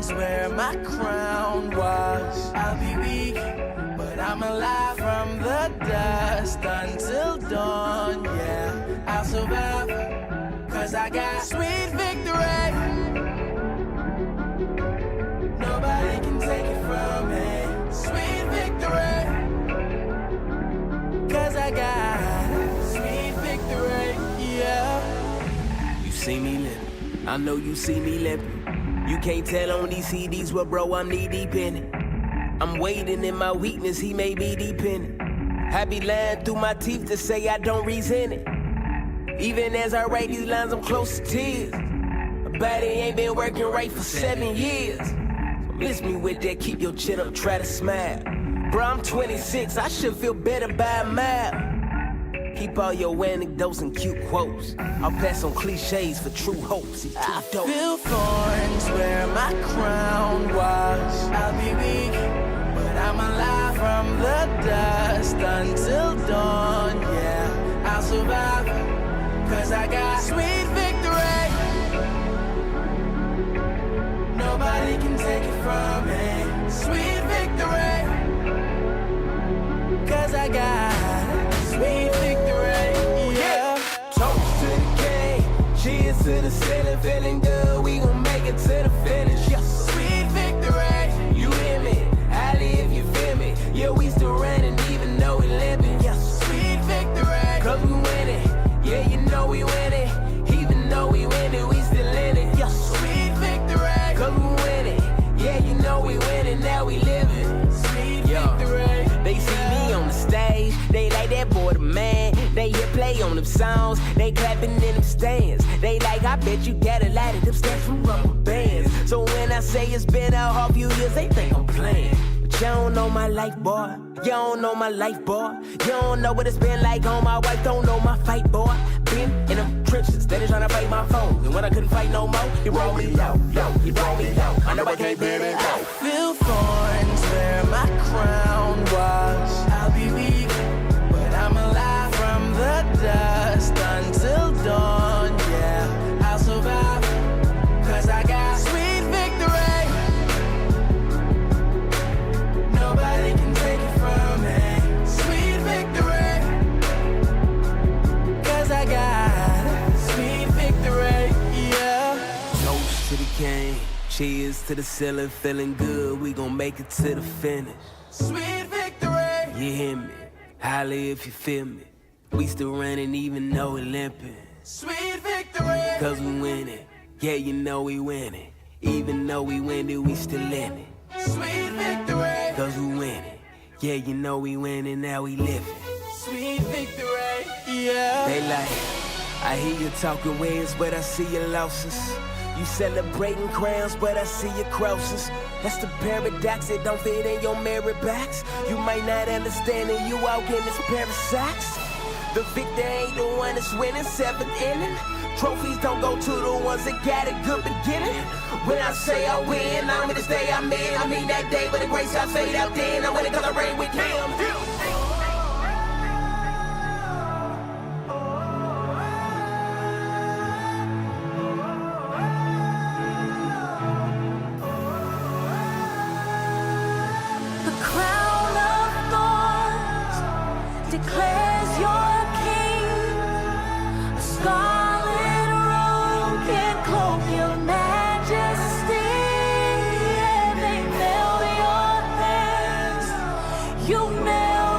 thorns where my crown was. I'll be weak, but I'm alive from the dust until dawn. Yeah, I'll survive, cause I got sweet victory. Nobody can take it from me. Sweet victory, cause I got sweet victory, yeah. You see me limping, I know you see me limping. You can't tell on these CDs, well bro, I'm knee deep in it. I'm waiting in my weakness, he may be dependent. I be lying through my teeth to say I don't resent it. Even as I write these lines, I'm close to tears. My body ain't been working right for 7 years. Miss me with that, keep your chin up, try to smile. Bro, I'm 26, I should feel better by a mile. Keep all your anecdotes and cute quotes. I'll pass on cliches for true hopes. It's too dope. I feel thorns where my crown was. I'll be weak, but I'm alive from the dust until dawn. Yeah, I'll survive, cause I got sweet victory. Nobody can take it from me. Sweet victory, cause I got sweet victory, yeah. Toast to the king, cheers to the ceiling, feeling good, we gon' make it to the finish. Yes. Sweet victory, you hear me? Alley if you feel me. Yeah, we still running even though we limping. yes. Sweet victory, Cause we winning, yeah, you know we winning. Even though we winning, we still in it. yes. Sweet victory, Cause we winning, yeah, you know we winning, now we living. sweet Yeah. victory. They see me on the stage, they like that boy the man. They hit play on them songs, they clapping in them stands. They like, I bet you got a lot of them stats from rubber bands. So when I say it's been a half few years, they think I'm playing. But you don't know my life, boy. You don't know my life, boy. You don't know what it's been like on my wife, don't know my fight, boy. Been in them trenches, steady trying to fight my foes. And when I couldn't fight no more, he rolled me low, he brought me low. I know I can't bear it low. Feel thorns where my crown was. I'll be weak, but I'm alive from the dust until dawn. Yeah, I'll survive, cause I got sweet victory. Nobody can take it from me. Sweet victory, cause I got sweet victory, yeah. Toast to the king, cheers to the ceiling, feeling good, we gon' make it to the finish. Sweet victory, You hear me? Holla if you feel me. We still running even though we limping. sweet victory, Cause we winning, yeah, you know we winning. Even though we winning, we still in it. sweet victory, Cause we winning, yeah, you know we winning, now we living. sweet victory, yeah. They like, I hear you talking ways, but I see your losses. You celebrating crowns, but I see your crosses. That's the paradox, it don't fit in your merit box. You might not understand it, you out in this pair of socks. The victor ain't the one that's winning, 7th inning. Trophies don't go to the ones that got a good beginning. When I say I win, I mean this day I'm in. I mean that day when the grace I fade out then. I win it cause I reign with him. Declares your king, a scarlet robe can cloak your majesty, and they nail your hands, you nail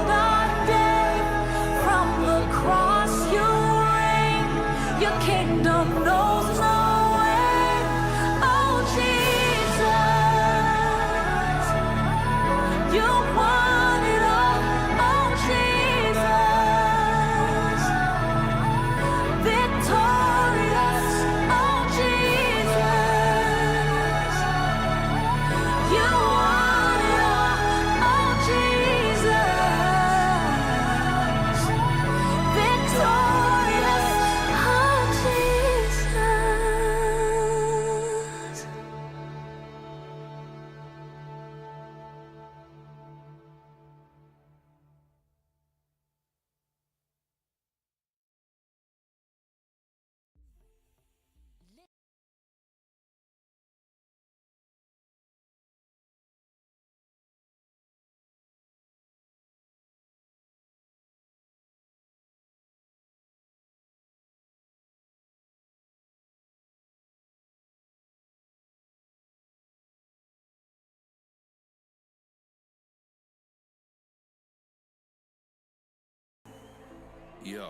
Yo,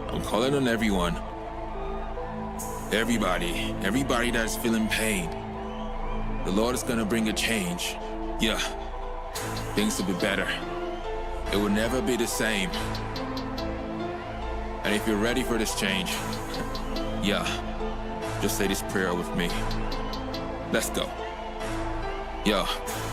I'm calling on everyone. Everybody that's feeling pain. The Lord is gonna bring a change. Yeah, things will be better. It will never be the same. And if you're ready for this change, yeah, just say this prayer with me. Let's go. Yo,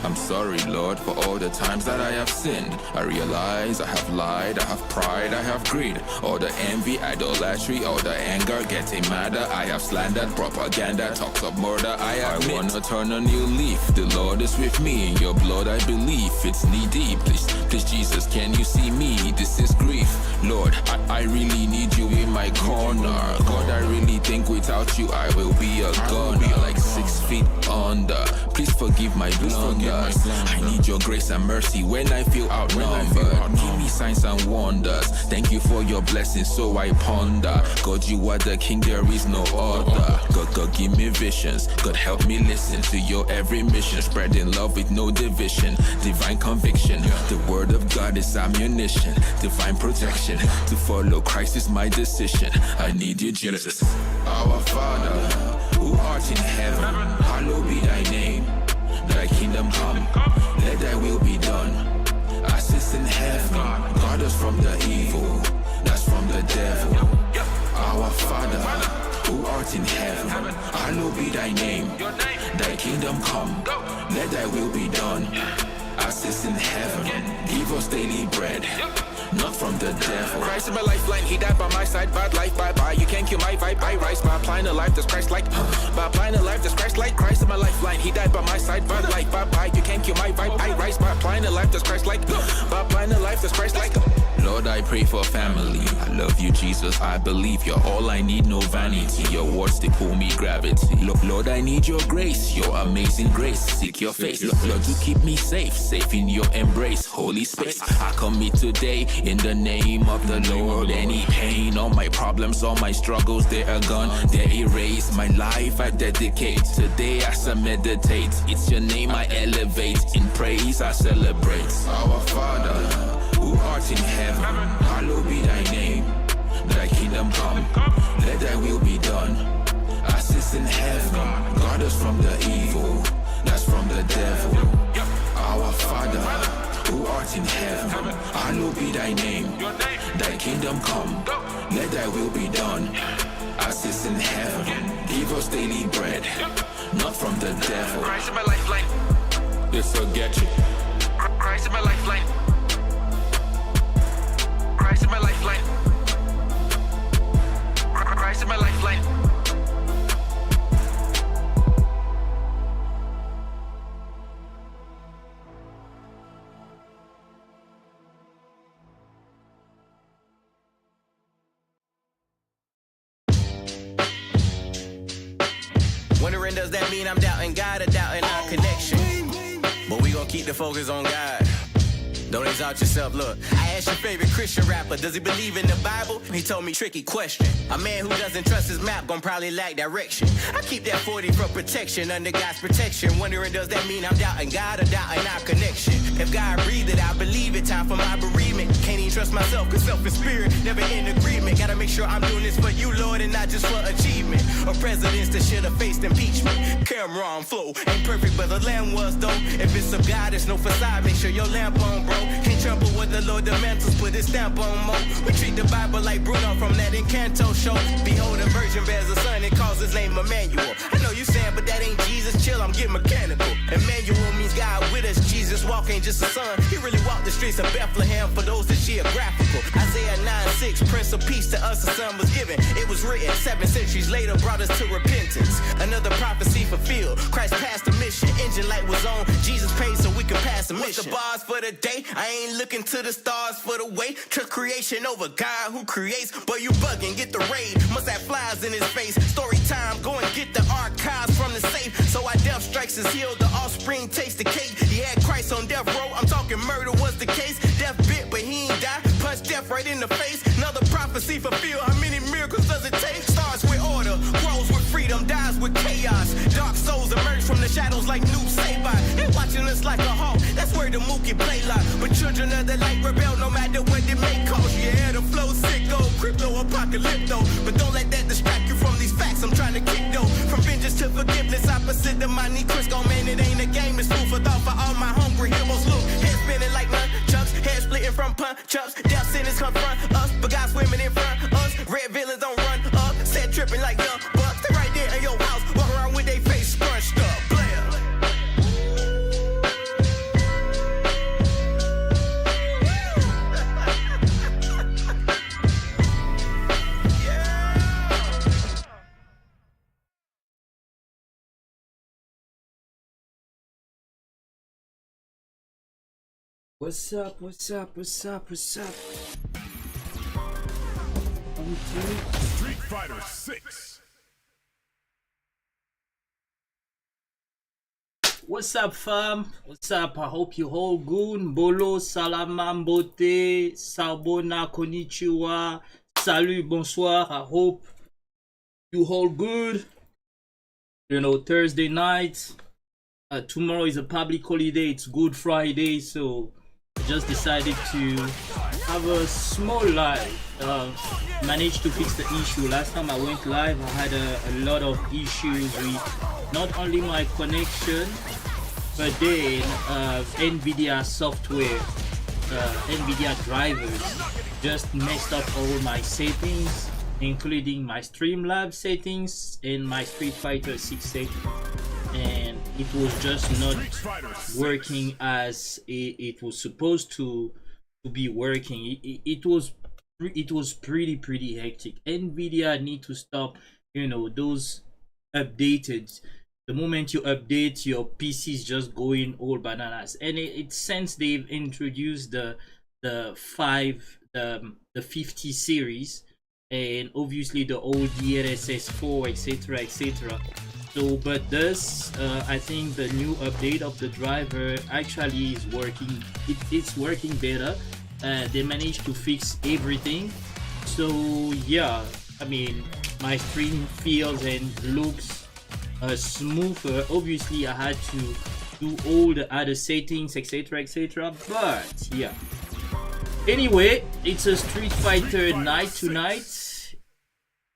I'm sorry, Lord, for all the times that I have sinned. I realize I have lied, I have pride, I have greed. All the envy, idolatry, all the anger, getting madder. I have slandered, propaganda, talks of murder. I wanna turn a new leaf. The Lord is with me, in your blood I believe. It's knee deep, please Jesus, can you see me? This is grief. Lord, I really need you in my corner. God, I really think without you I will be a goner. Like 6 feet under. Please forgive my blunders. I need your grace and mercy when I feel outnumbered. Give me signs and wonders. Thank you for your blessings, so I ponder. God, you are the king, there is no other. God, give me visions. God, help me listen to your every mission. Spreading love with no division. Divine conviction. The word of God is ammunition. Divine protection. To follow Christ is my decision. I need you, Jesus. Our Father, who art in heaven, hallowed be thy name. Thy kingdom come, let thy will be done. As it's in heaven, guard us from the evil, that's from the devil. Our Father, who art in heaven, hallowed be thy name. Thy kingdom come, let thy will be done. As it's in heaven, give us daily bread. Not from the devil. Christ is my lifeline, he died by my side. Bad life, bye-bye, you can't kill my vibe. I rise by applying a life that's Christ-like. By applying a life that's Christ-like. Christ is my lifeline, he died by my side. Bad life, bye-bye, you can't kill my vibe. I rise by applying a life that's Christ-like. By applying a life that's Christ-like. Lord, I pray for family. I love you, Jesus, I believe you're all I need, no vanity. Your words, they pull me gravity. Lord, I need your grace, your amazing grace. Seek your face, Lord, you keep me safe. Safe in your embrace, holy space. I commit today in the name of the Lord. Any pain, all my problems, all my struggles, they are gone, they're erased. My life I dedicate, today as I meditate. It's your name I elevate, in praise I celebrate. Our Father, who art in heaven, hallowed be thy name. Thy kingdom come, let thy will be done. As it's in heaven, guard us from the evil, that's from the devil. Our Father, who art in heaven, hallowed be thy name. Thy kingdom come, let thy will be done. As it's in heaven, give us daily bread. Not from the devil. Christ is my lifeline. This will get you. Christ is my lifeline. Christ is my lifeline. Christ is my lifeline. Wondering, does that mean I'm doubting God or doubting our connection? But we gon' keep the focus on God. Don't exalt yourself, look. I asked your favorite Christian rapper, does he believe in the Bible? He told me, tricky question. A man who doesn't trust his map gon' probably lack direction. I keep that 40 for protection, under God's protection. Wondering, does that mean I'm doubting God or doubting our connection? If God breathed it, I believe it. Time for my bereavement. Can't even trust myself, cause self and spirit never in agreement. Gotta make sure I'm doing this for you, Lord, and not just for achievement. Or presidents that should have faced impeachment. Cameron flow ain't perfect, but the lamb was, though. If it's of God, it's no facade. Make sure your lamp on, bro. Can't trample what the Lord demands us, put his stamp on mo. We treat the Bible like Bruno from that Encanto show. Behold, a virgin bears a son and calls his name Emmanuel. I know you saying, but that ain't Jesus. Chill, I'm getting mechanical. Emmanuel means God with us. Jesus walk ain't just a son. He really walked the streets of Bethlehem for those that geographical. Isaiah 9:6, Prince of Peace to us a son was given. It was written 7 centuries later, brought us to repentance. Another prophecy fulfilled. Christ passed the mission. Engine light was on. Jesus paid so we could pass the mission. What's the bars for the day? I ain't looking to the stars for the way. Trust creation over God who creates. Boy, you bugging, get the raid. Must have flies in his face. Story time, go and get the archives from the safe. So our death strikes his heel, the offspring takes the cake. He had Christ on death row, I'm talking murder was the case. Death bit, but he ain't die. Punched death right in the face. Another prophecy fulfilled. How many miracles does it take? Starts with order, grows with freedom, dies with chaos. Dark souls emerge from the shadows like new Saban. They watching us like a hawk. That's where the Mookie play like. But children of the light rebel no matter what a lip though. But don't let that distract you from these facts I'm trying to kick though. From vengeance to forgiveness, opposite of my knee. Crisco, man, it ain't a game, it's food for thought for all my hungry heroes. Look, head spinning like nunchucks, head splitting from punch-ups. Death sentence confront us, but God swimming in front us. Red villains don't run up, set tripping like young bucks. Stay right there in your house, walk around with their face scrunched up. What's up? What's up? What's up? What's up? Street Fighter 6. What's up, fam? What's up? I hope you all good. Mbolo, Salama, Mboté, Sawubona, konnichiwa, Salut, bonsoir. I hope you all good. You know, Thursday night. Tomorrow is a public holiday. It's Good Friday, so just decided to have a small live. Managed to fix the issue. Last time I went live, I had a lot of issues with not only my connection, but then NVIDIA software, NVIDIA drivers just messed up all my settings, including my Streamlabs settings and my Street Fighter 6 settings. And it was just not working as it was supposed to be working. It was pretty hectic. NVIDIA need to stop, you know, those updated. The moment you update, your PC is just going all bananas. And it's since they've introduced the 50 series, and obviously the old DLSS4, etc, etc. So, but this, I think the new update of the driver actually is working. It's working better. They managed to fix everything. So yeah, I mean, my stream feels and looks smoother. Obviously, I had to do all the other settings, etc, etc. But yeah. Anyway, it's a Street Fighter night tonight.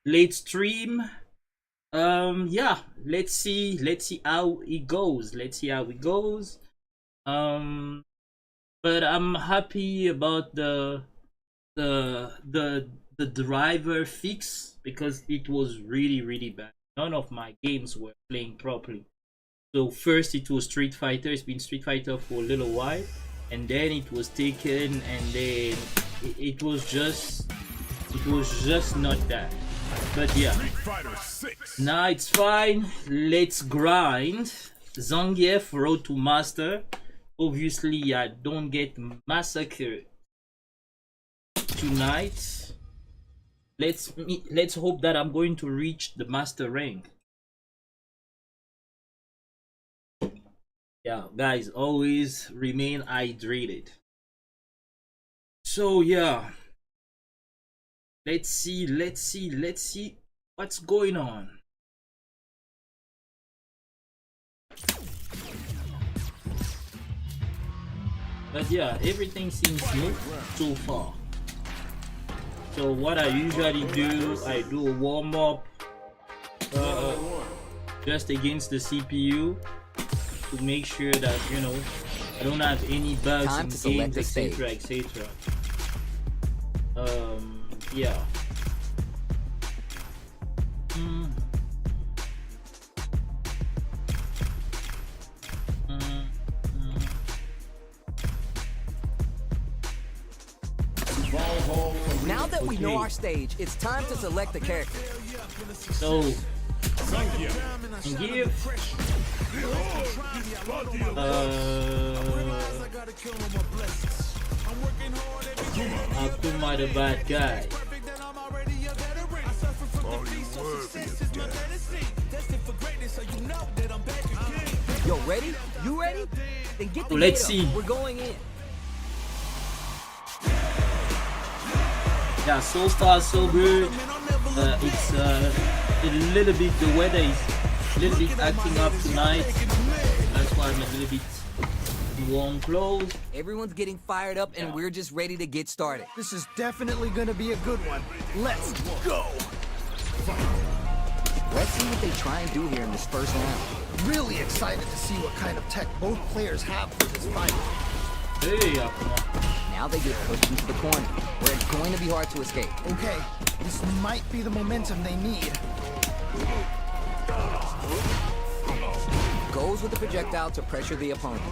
Late stream. Yeah, let's see how it goes. But I'm happy about the driver fix, because it was really bad. None of my games were playing properly. So first it was Street Fighter. It's been Street Fighter for a little while, and then it was taken, and then it was just not that. But yeah, now it's fine. Let's grind. ZANGIEF Road to Master. Obviously, I don't get massacred tonight. Let's hope that I'm going to reach the master rank. Yeah, guys, always remain hydrated. So yeah. Let's see what's going on. But yeah, everything seems smooth so far. So what I usually do, I do a warm-up just against the CPU to make sure that, you know, I don't have any bugs in games, etc, etc. Yeah. Now that we know our stage, it's time to select the character. So, ZANGIEF. Akuma the bad guy. Yo, ready? You ready? Then get the Let's see. We're going in. Yeah, so far so good. It's a little bit, the weather is a little bit acting up tonight. That's why I'm a little bit Warm close. Everyone's getting fired up and we're just ready to get started. This is definitely gonna be a good one. Let's go! Let's see what they try and do here in this first round. Really excited to see what kind of tech both players have for this fight. Hey, come on. Now they get pushed into the corner, where it's going to be hard to escape. Okay, this might be the momentum they need. Goes with the projectile to pressure the opponent.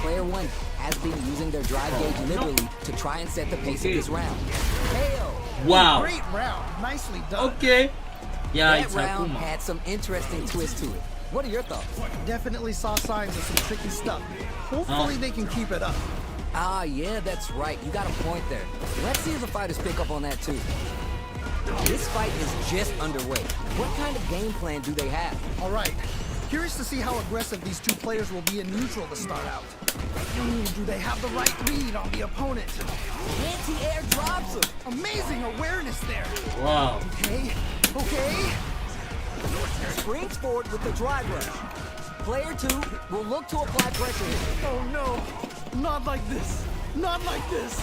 Player 1 has been using their drive gauge liberally to try and set the pace of this round. KO! Wow. Great round, nicely done. Okay. Yeah, That it's round Akuma. had some interesting twists to it. What are your thoughts? Definitely saw signs of some tricky stuff. Hopefully they can keep it up. Ah, yeah, that's right. You got a point there. Let's see if the fighters pick up on that too. This fight is just underway. What kind of game plan do they have? All right, curious to see how aggressive these two players will be in neutral to start out. Do they have the right read on the opponent? Anti-air drops him. Amazing awareness there. Wow. Okay, okay. Springs forward with the drive rush. Player 2 will look to apply pressure here. Oh no, not like this. Not like this.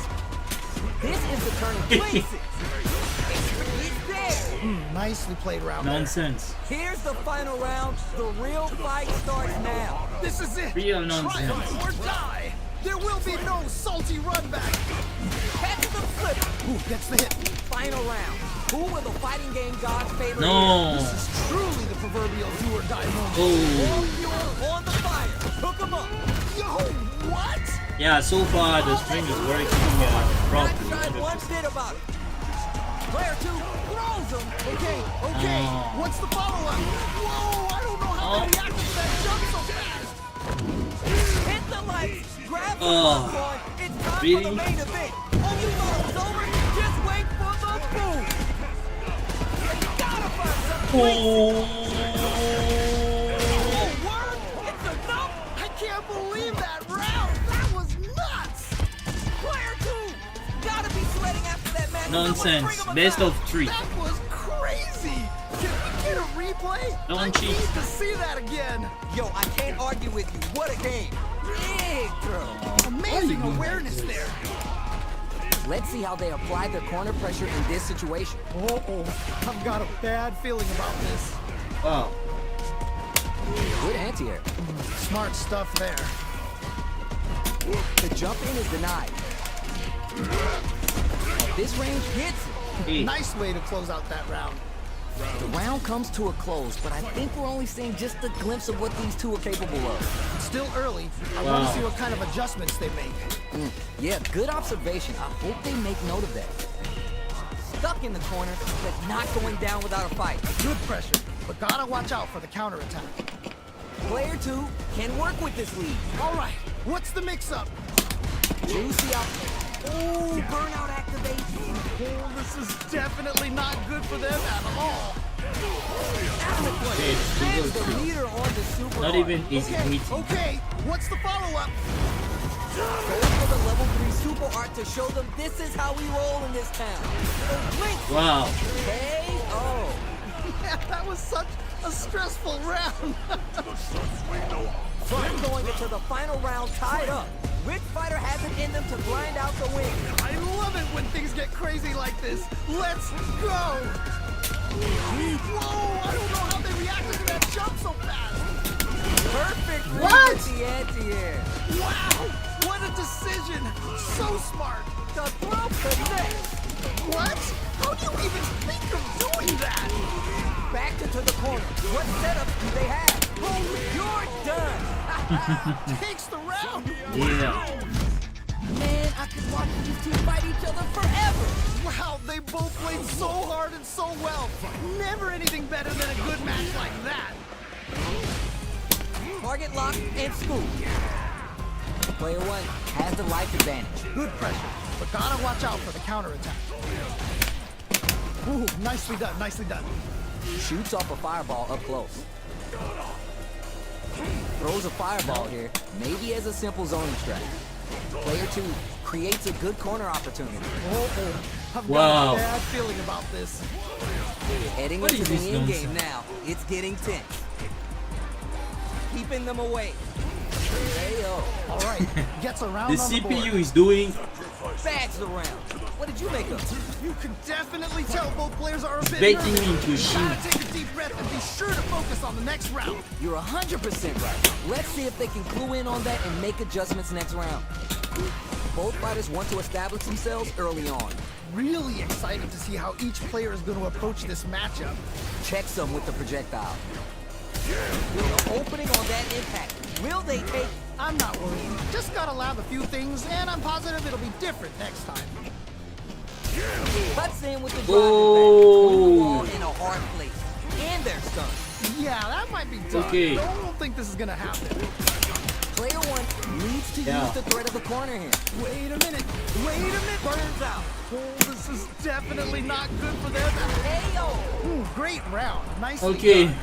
This is the turning point. It's there. Nicely played round there. Nonsense. Here's the final round. The real fight starts now. This is it. Real nonsense. Triumph or die. There will be no salty run back. Catch the flip. Who gets the hit? Final round. Who will the fighting game gods favor? No. This is truly the proverbial do or die moment. Oh. All fuel on the fire. Hook 'em up. Yo, what? Yeah, so far the string is working Not properly. trying one bit about it. Player 2 throws him. Okay, okay. Oh. What's the follow-up? Whoa, I don't know how they reacted to that jump so fast. Hit the lights. Grab the Oh. popcorn. It's time for Really? the main event. Oh, you thought it was over? Just wait for the boom. You gotta find some word. It's enough. I can't believe that round. That was nuts. Player 2 gotta be sweating after that match. Nonsense. Best of 3. That was crazy. Can we get a replay? Don't I cheat. need to see that again. Yo, I can't argue with you. What a game. Big throw. Amazing awareness there. Let's see how they apply their corner pressure in this situation. Oh, I've got a bad feeling about this. Wow. Good anti-air. Smart stuff there. The jump in is denied. This range hits it. Hey. Nice way to close out that round. The round comes to a close, but I think we're only seeing just a glimpse of what these two are capable of. It's still early. I want Wow. to see what kind of adjustments they make. Yeah, good observation. I hope they make note of that. Stuck in the corner, but not going down without a fight. Good pressure, but gotta watch out for the counterattack. Player 2 can work with this lead. All right, what's the mix-up? Juicy up. Ooh, burnout activate. Oh, this is definitely not good for them at all. Okay, it's too There's good. the leader on the super Not hard. even easy Okay, waiting. okay, what's the follow-up? Goes for the level 3 super art to show them this is how we roll in this town. The blink. Wow. KO. Yeah, that was such a stressful round. We're going into the final round tied up. Which fighter has it in them to grind out the win? I love it when things get crazy like this. Let's go! Whoa, I don't know how they reacted to that jump so fast. Perfect read What? with the anti-air. Wow, what a decision. So smart. The throw connects. What? How do you even think of doing that? Back into the corner. What setup do they have? Oh, you're done. Takes the round. Yeah. Man, I could watch these two fight each other forever. Wow, they both played so hard and so well. Never anything better than a good match like that. Target lock and scoop. Player 1 has the life advantage. Good pressure, but gotta watch out for the counterattack. Ooh, nicely done, nicely done. Shoots off a fireball up close. Throws a fireball here, maybe as a simple zoning strat. Player 2 creates a good corner opportunity. I've Wow. got a bad feeling about this. Heading What into is the this end game nonsense? now, it's getting tense. Keeping them away. All right, gets around The on the board. CPU is doing Bags around. What did you make of? You can definitely tell both players are a bit baking nervous. me into a Gotta sheet. take a deep breath and be sure to focus on the next round. You're 100% right. Let's see if they can clue in on that and make adjustments next round. Both fighters want to establish themselves early on. Really excited to see how each player is going to approach this matchup. Check some with the projectile. With the opening on that impact, will they take? I'm not worried. Just gotta lab a few things, and I'm positive it'll be different next time. Cuts in with the driving Oh. back. In a hard place. And they're stunned. Yeah, that might be tough. Okay. Don't think this is gonna happen. Player one needs to Yeah. use the threat of the corner here. Wait a minute. Wait a minute. Burns out. Oh, this is definitely not good for them. Ayo! Ooh, great round. Nice. Okay.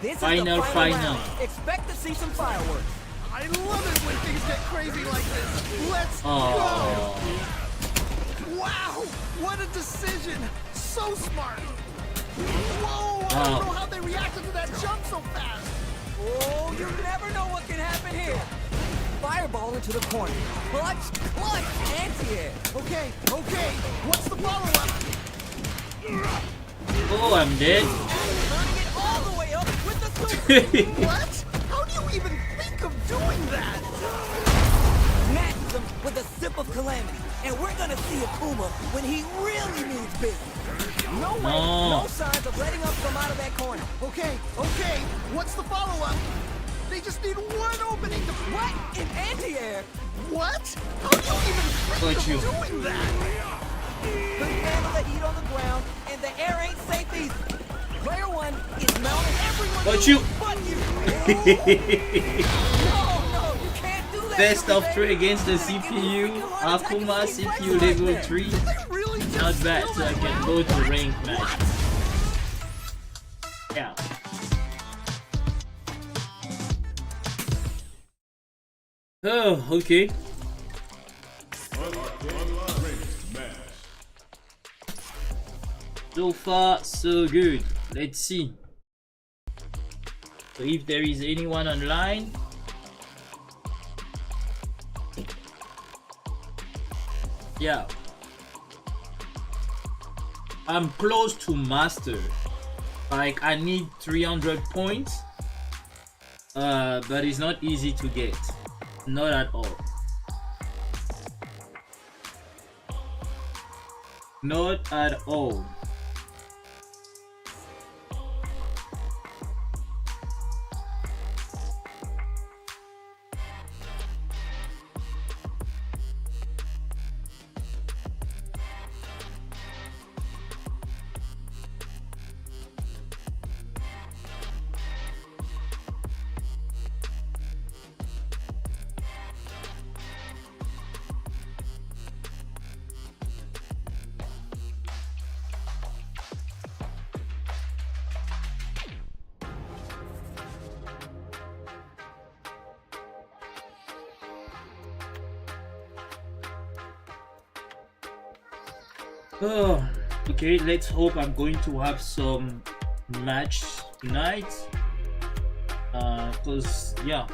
This is Final, the final final. round. Expect to see some fireworks. I love it when things get crazy like this. Let's Oh. go. Wow, what a decision. So smart. Whoa, I don't know how they reacted to that jump so fast. Oh, you never know what can happen here. Fireball into the corner. Clutch, anti-air. Okay, what's the follow-up? Oh, I'm dead. Turning it all the way up with the super. What? How do you even think of doing that? Matches him with a sip of calamity. And we're gonna see Akuma when he really needs big. No way, no signs of letting up come out of that corner. Okay, what's the follow-up? They just need one opening to... What? In anti-air? What? How do you even think Got of you. doing that? Couldn't handle the heat on the ground, and the air ain't safe either. Player one is mounting everyone. Got you. But you. No, you can't do that. Best of 3 against the CPU. Akuma CPU level 3. Really just Not bad, feel so I that can round? go to ranked match. Yeah. Oh, okay. So far, so good. Let's see. So if there is anyone online. Yeah. I'm close to master. Like I need 300 points. But it's not easy to get. Not at all. Not at all. Oh, okay, let's hope I'm going to have some match tonight. Because yeah,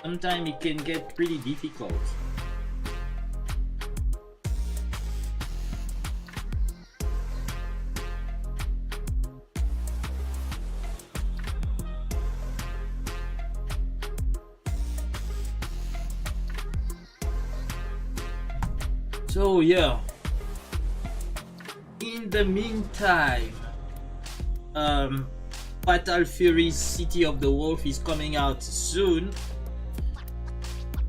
sometimes it can get pretty difficult. So yeah. In the meantime, Fatal Fury's City of the Wolf is coming out soon.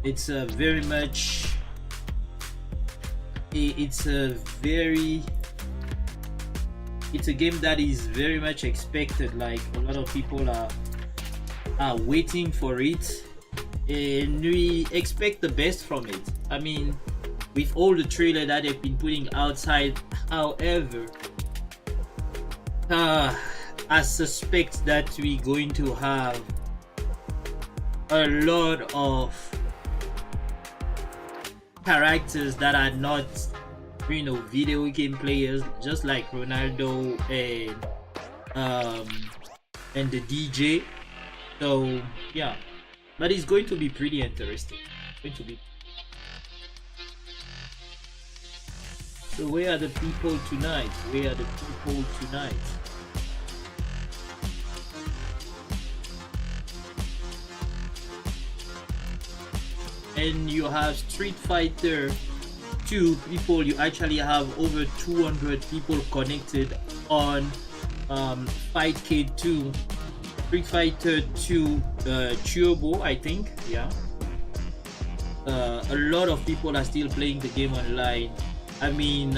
It's a very much it's a game that is very much expected. Like a lot of people are waiting for it, and we expect the best from it. I mean, with all the trailer that they've been putting outside. However, I suspect that we're going to have a lot of characters that are not, you know, video game players, just like Ronaldo and the DJ. So yeah, But it's going to be pretty interesting. It's going to be. So where are the people tonight? Where are the people tonight? And you have Street Fighter 2 people. You actually have over 200 people connected on Fightcade 2, Street Fighter 2 Turbo, I think. Yeah, a lot of people are still playing the game online. I mean,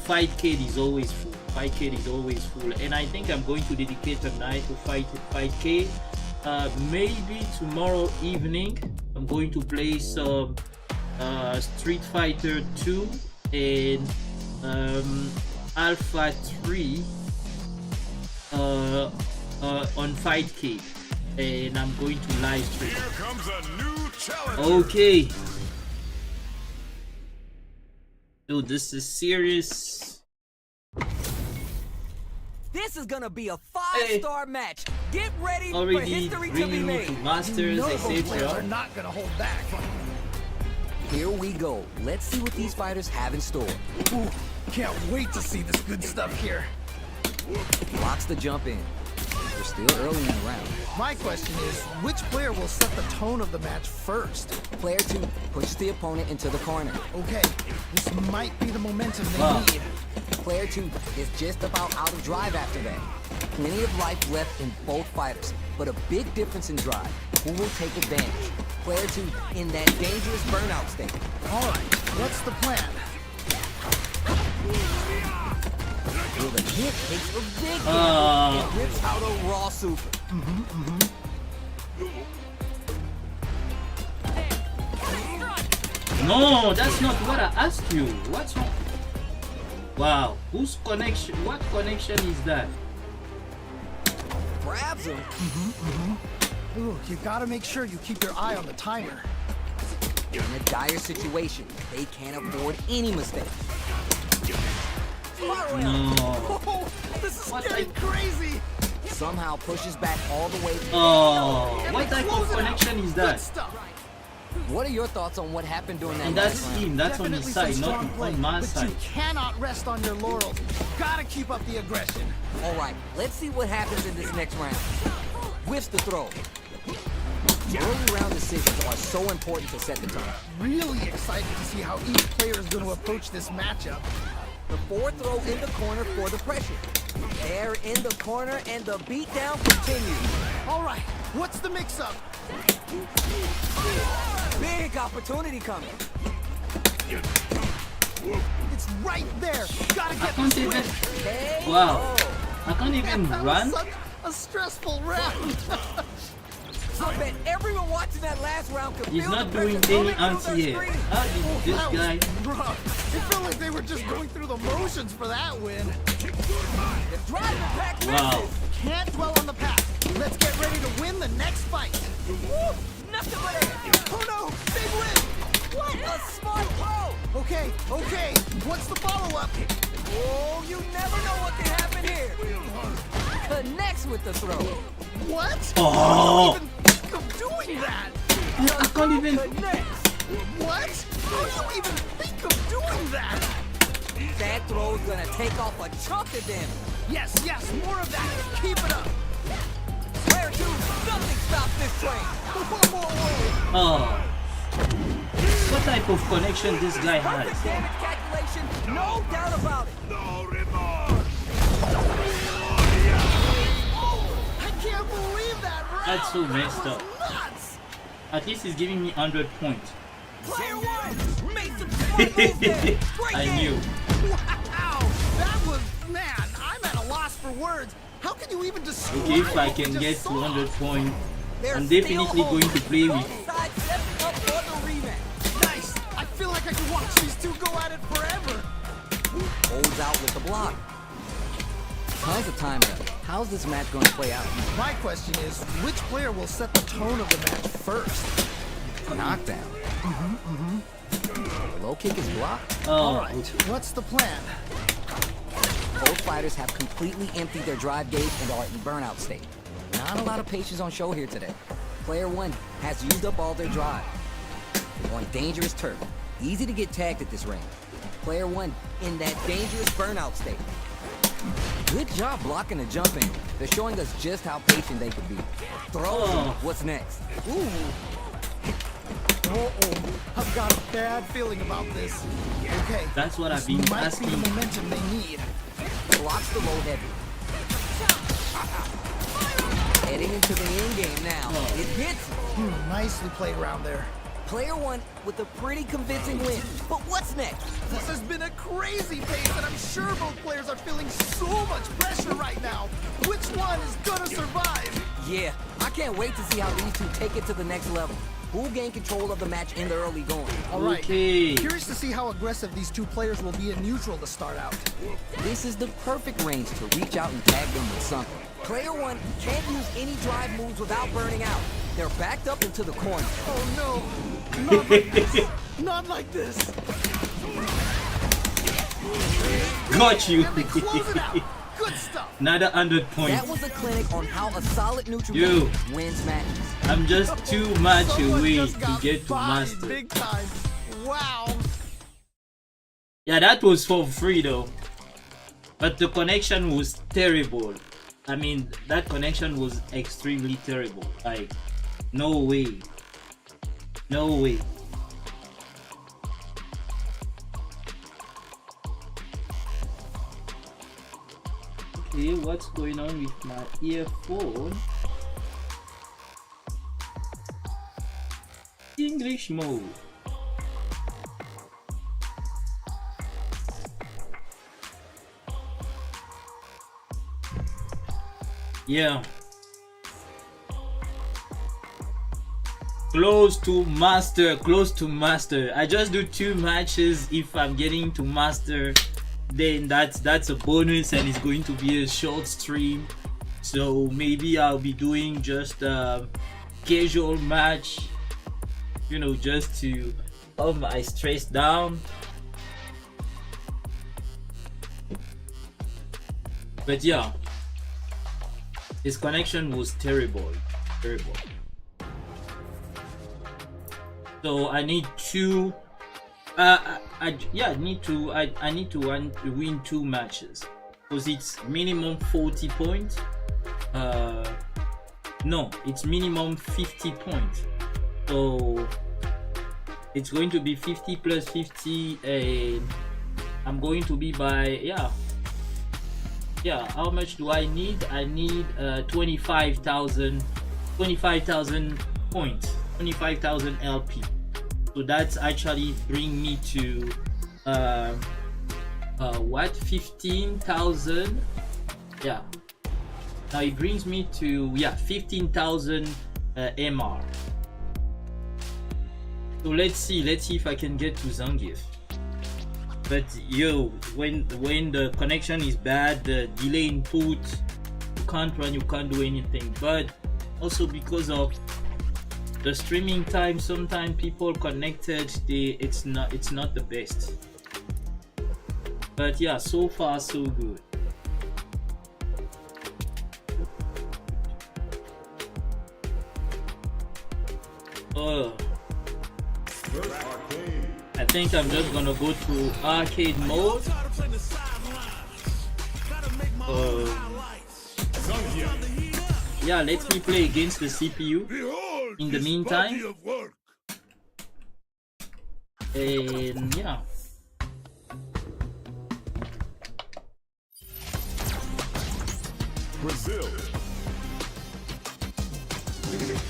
Fightcade is always full. Fightcade is always full, and I think I'm going to dedicate a night to Fightcade. Maybe tomorrow evening I'm going to play some Street Fighter 2 and Alpha 3 on Fightcade, and I'm going to live stream. Here comes a new challenger. Okay. So this is serious. This is gonna be a 5-star match. Get ready for Already history to be bringing made. to Masters, Those players are etc. not gonna hold back. Here we go. Let's see what these fighters have in store. Ooh, can't wait to see this good stuff here. Blocks the jump in. We're still early in the round. My question is, which player will set the tone of the match first? Player 2 pushes the opponent into the corner. Okay, this might be the momentum they Wow. need. Player 2 is just about out of drive after that. Plenty of life left in both fighters, but a big difference in drive. Who will take advantage? Player 2 in that dangerous burnout state. All right, what's the plan? Will the hit takes a big hit Ah. and rips out a raw super. No, that's not what I asked you. What's wrong? Wow, whose connection? What connection is that? Grabs him. Ooh, you gotta make sure you keep your eye on the timer. In a dire situation, they can't afford any mistakes. No. Oh, this is What getting type- crazy. Somehow pushes back all the way. Oh, And what they type close of it out. connection is Good that? stuff. What are your thoughts on what happened during that And that's last round? him. That's on his Definitely side, some not strong play, on my but side. you cannot rest on your laurels. Gotta keep up the aggression. All right, let's see what happens in this next round. Whiffs the throw. Early round decisions are so important to set the tone. Really excited to see how each player is going to approach this matchup. The forward throw in the corner for the pressure. They're in the corner and the beatdown continues. All right, what's the mix-up? Big opportunity coming. It's right there. Gotta I get can't this even. win. Hey, Wow, I can't even That run. was such a stressful round. I bet everyone watching that last round could He's feel not the doing pressure any coming through their anti-air. screen. How did this That was guy? rough. It felt like they were just going through the motions for that win. The driving pack Wow. misses. Can't dwell on the past. Let's get ready to win the next fight. Woo, nothing but air. Oh no, big win. What a smart throw. Okay, what's the follow-up? Oh, you never know what can happen here. Connects with the throw. What? Oh. How do you even think of doing that? I can't even. Connects. What? How do you even think of doing that? That throw's gonna take off a chunk of damage. Yes, more of that. Keep it up. Player 2, nothing stops this train. Whoa. Oh, what type of connection this guy Perfect has? damage calculation, no doubt about it. No remorse. I can't believe that round. That's so messed That up. was nuts. At least he's giving me 100 points. Player 1, made some smart moves there. Great I game. knew. Wow. That was, man, I'm at a loss for words. How can you even describe Okay, if I what we can just get saw? to 100 points, They're I'm still definitely going to play with. Both sides stepping up for the rematch. Nice. I feel like I could watch these two go at it forever. Holds out with the block. Tons of time left. How's this match going to play out? My question is, which player will set the tone of the match first? Knockdown. The low kick is blocked. All Oh, right, okay. what's the plan? Both fighters have completely emptied their drive gauge and are in burnout state. Not a lot of patience on show here today. Player 1 has used up all their drive. On dangerous turf, easy to get tagged at this range. Player 1 in that dangerous burnout state. Good job blocking the jump angle. They're showing us just how patient they could be. Throw. What's next? Ooh. I've got a bad feeling about this. Okay. That's what I've been this might be asking. the momentum they need. Blocks the low heavy. Heading into the end game now. It hits. Nicely played around there. Player 1 with a pretty convincing win. But what's next? This has been a crazy pace, and I'm sure both players are feeling so much pressure right now. Which one is gonna survive? Yeah, I can't wait to see how these two take it to the next level. Who'll gain control of the match in the early going? All right. Okay. Curious to see how aggressive these two players will be in neutral to start out. This is the perfect range to reach out and tag them with something. Player 1 can't use any drive moves without burning out. They're backed up into the corner. Oh no! Not like this! Not like this! Got you. And they close it out. Good stuff. Another 100 points. That was a clinic on how a solid neutral Yo. game wins matches. I'm just too much Someone away just to got get to bodied master. Big time. Wow. Yeah, that was for free though. But the connection was terrible. I mean, that connection was extremely terrible. Like, no way. No way. Okay, what's going on with my earphone? English mode. Yeah. Close to master, close to master. I just do 2 matches. If I'm getting to master, then that's a bonus, and it's going to be a short stream. So maybe I'll be doing just a casual match, you know, just to calm my stress down. But yeah, his connection was terrible. So I need to I need to win 2 matches, because it's minimum 40 points. No, it's minimum 50 points. So it's going to be 50 plus 50, and I'm going to be by how much do I need? I need 25,000 points, 25,000 LP. So that's actually bring me to what, 15,000? Yeah, now it brings me to 15,000 MR. So let's see if I can get to ZANGIEF. But yo, when the connection is bad, the delay input, you can't run, you can't do anything. But also because of the streaming time, sometimes people connected, it's not the best. But yeah, so far so good. I think I'm just gonna go to arcade mode. Yeah, let me play against the CPU in the meantime. And yeah. Brazil.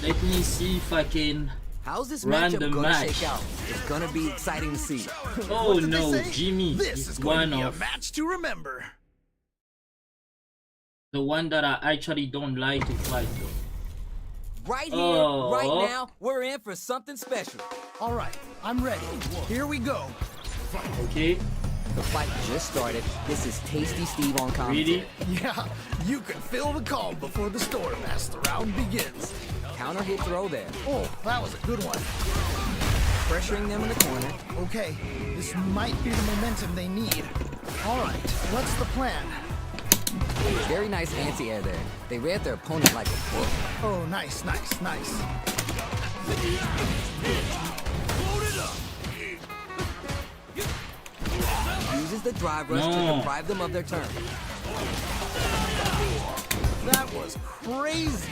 Let me see if I can How's this run matchup the gonna match. shake out? It's gonna be exciting to see. Oh What did they no, say? Jimmy This is is going one to be a of match to remember. the one that I actually don't like to fight though. Right here, Oh. right now, we're in for something special. All right, I'm ready. Here we go. Okay, The fight just started. This is Tasty Steve on commentary. really? Yeah, you can feel the calm before the storm as the round begins. Counter hit throw there. Oh, that was a good one. Pressuring them in the corner. Okay, this might be the momentum they need. All right, what's the plan? Very nice anti-air there. They read their opponent like a book. Oh, nice, nice, nice. Uses the drive rush to deprive them of their turn. That was crazy.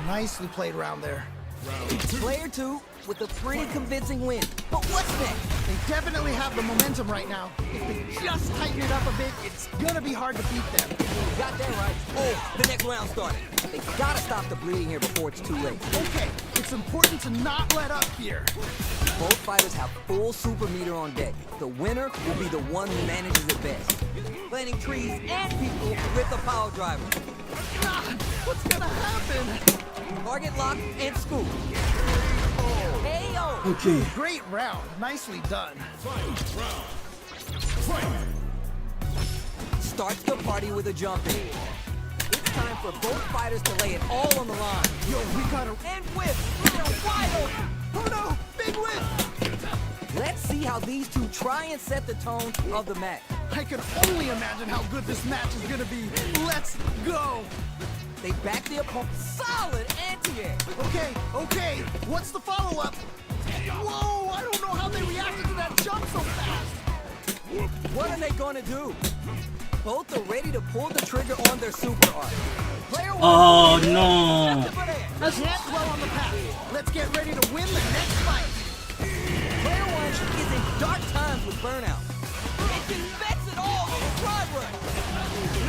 Nicely played around there. Player 2 with a pretty convincing win. But what's next? They definitely have the momentum right now. If they just tighten it up a bit, it's gonna be hard to beat them. Got that right. Oh, the next round started. They gotta stop the bleeding here before it's too late. Okay, it's important to not let up here. Both fighters have full super meter on deck. The winner will be the one who manages it best. Planting trees and people with the power driver. God, what's gonna happen? Target lock and scoop. Hey-o! Okay. Great round. Nicely done. Starts the party with a jump in. It's time for both fighters to lay it all on the line. Yo, we gotta... And whip! They're wide open! Oh no! Big whip! Let's see how these two try and set the tone of the match. I can only imagine how good this match is gonna be. Let's go! They back the opponent. Solid anti-air. Okay. What's the follow-up? Whoa, I don't know how they reacted to that jump so fast. What are they gonna do? Both are ready to pull the trigger on their super art. Player 1. Oh no. Can't dwell on the past. Let's get ready to win the next fight. Player 1 is in dark times with burnout. It infects it all with a drive rush.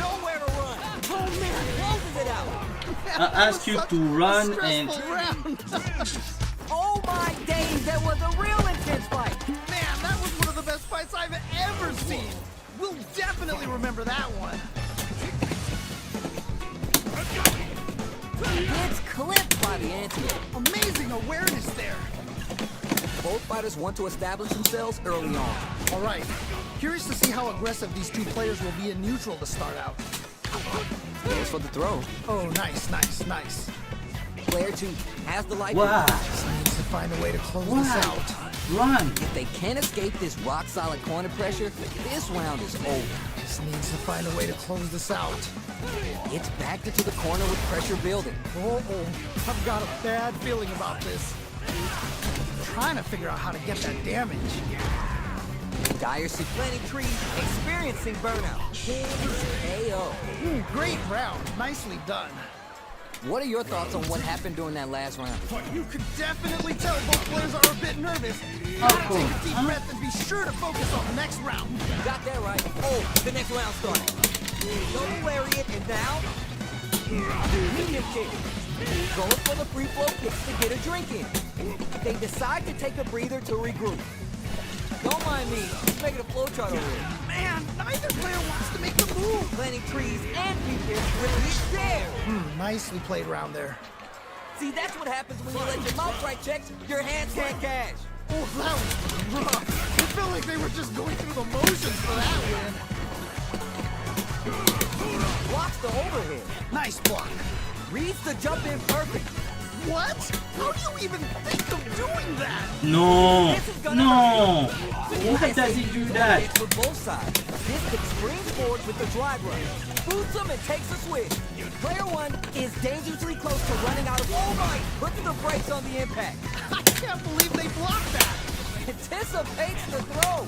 Nowhere to run. Oh man, closes it out. I asked you to run and... round. Oh my days, that was a real intense fight. Man, that was one of the best fights I've ever seen. We'll definitely remember that one. It's clipped by the anti-air. Amazing awareness there. Both fighters want to establish themselves early on. All right. Curious to see how aggressive these two players will be in neutral to start out. Thanks for the throw. Oh, nice. Player 2 has the life. Wow. Just needs to find a way to close this out. Run. If they can't escape this rock-solid corner pressure, this round is over. Just needs to find a way to close this out. It's backed into the corner with pressure building. I've got a bad feeling about this. Trying to figure out how to get that damage. Dire planting trees, experiencing burnout. KO. Great round. Nicely done. What are your thoughts on what happened during that last round? You could definitely tell both players are a bit nervous. Oh, Gotta cool. take a deep breath and be sure to focus on the next round. Got that right. Oh, the next round started. Double lariat and now medium kick. Going for the free flow kicks to get a drink in. They decide to take a breather to regroup. Don't mind me, just making a flowchart over here. Man, neither player wants to make the move. Planting trees and people with each there. Nicely played around there. See, that's what happens when you let your mouth write checks, your hands can't cash. Oh, that was rough. It felt like they were just going through the motions for that win. Blocks the overhead. Nice block. Reads the jump in perfect. What? How do you even think of doing that? No. This is gonna No. hurt. Why does he do that? It's with both sides. This kid springs forward with the drive rush. Boots him and takes a switch. Player 1 is dangerously close to running out of all might. Puts the brakes on the impact. I can't believe they blocked that. Anticipates the throw.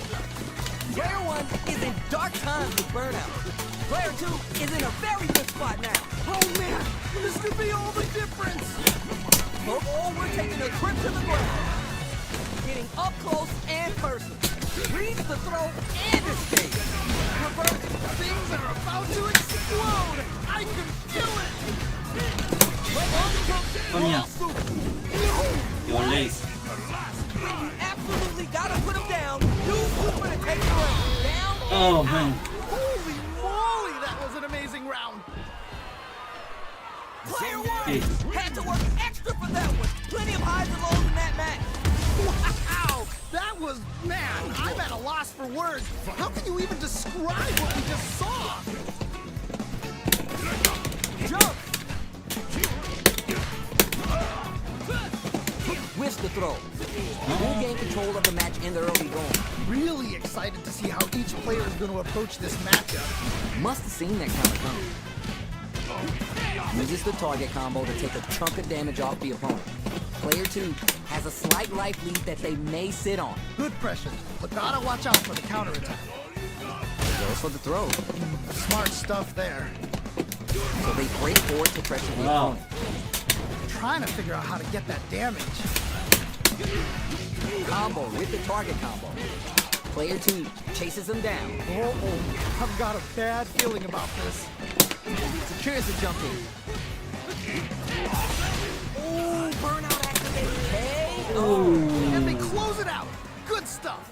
Player 1 is in dark times with burnout. Player 2 is in a very good spot now. Oh man, this could be all the difference. Both all were taking a trip to the ground. Getting up close and personal. Reads the throw and escape. Reverse, things are about to explode. I can feel it. Come here. Your leg. When you absolutely gotta put him down, use super to take the round. Down and Oh out. man. Holy moly, that was an amazing round. Player 1 had to work extra for that one. Plenty of highs and lows in that match. Wow, that was, man, I'm at a loss for words. How can you even describe what we just saw? Jump. Whiffs the throw. Who gained control of the match in the early going? really excited to see how each player is going to approach this matchup. Must have seen that counter coming. Uses the target combo to take a chunk of damage off the opponent. Player 2 has a slight life lead that they may sit on. Good pressure, but gotta watch out for the counterattack. Goes for the throw. Smart stuff there. So they break forward to pressure the opponent. Trying to figure out how to get that damage. Combo with the target combo. Player 2 chases him down. Oh, I've got a bad feeling about this. Secures the jump in. Oh, burnout activated. Hey, And they close it out. Good stuff.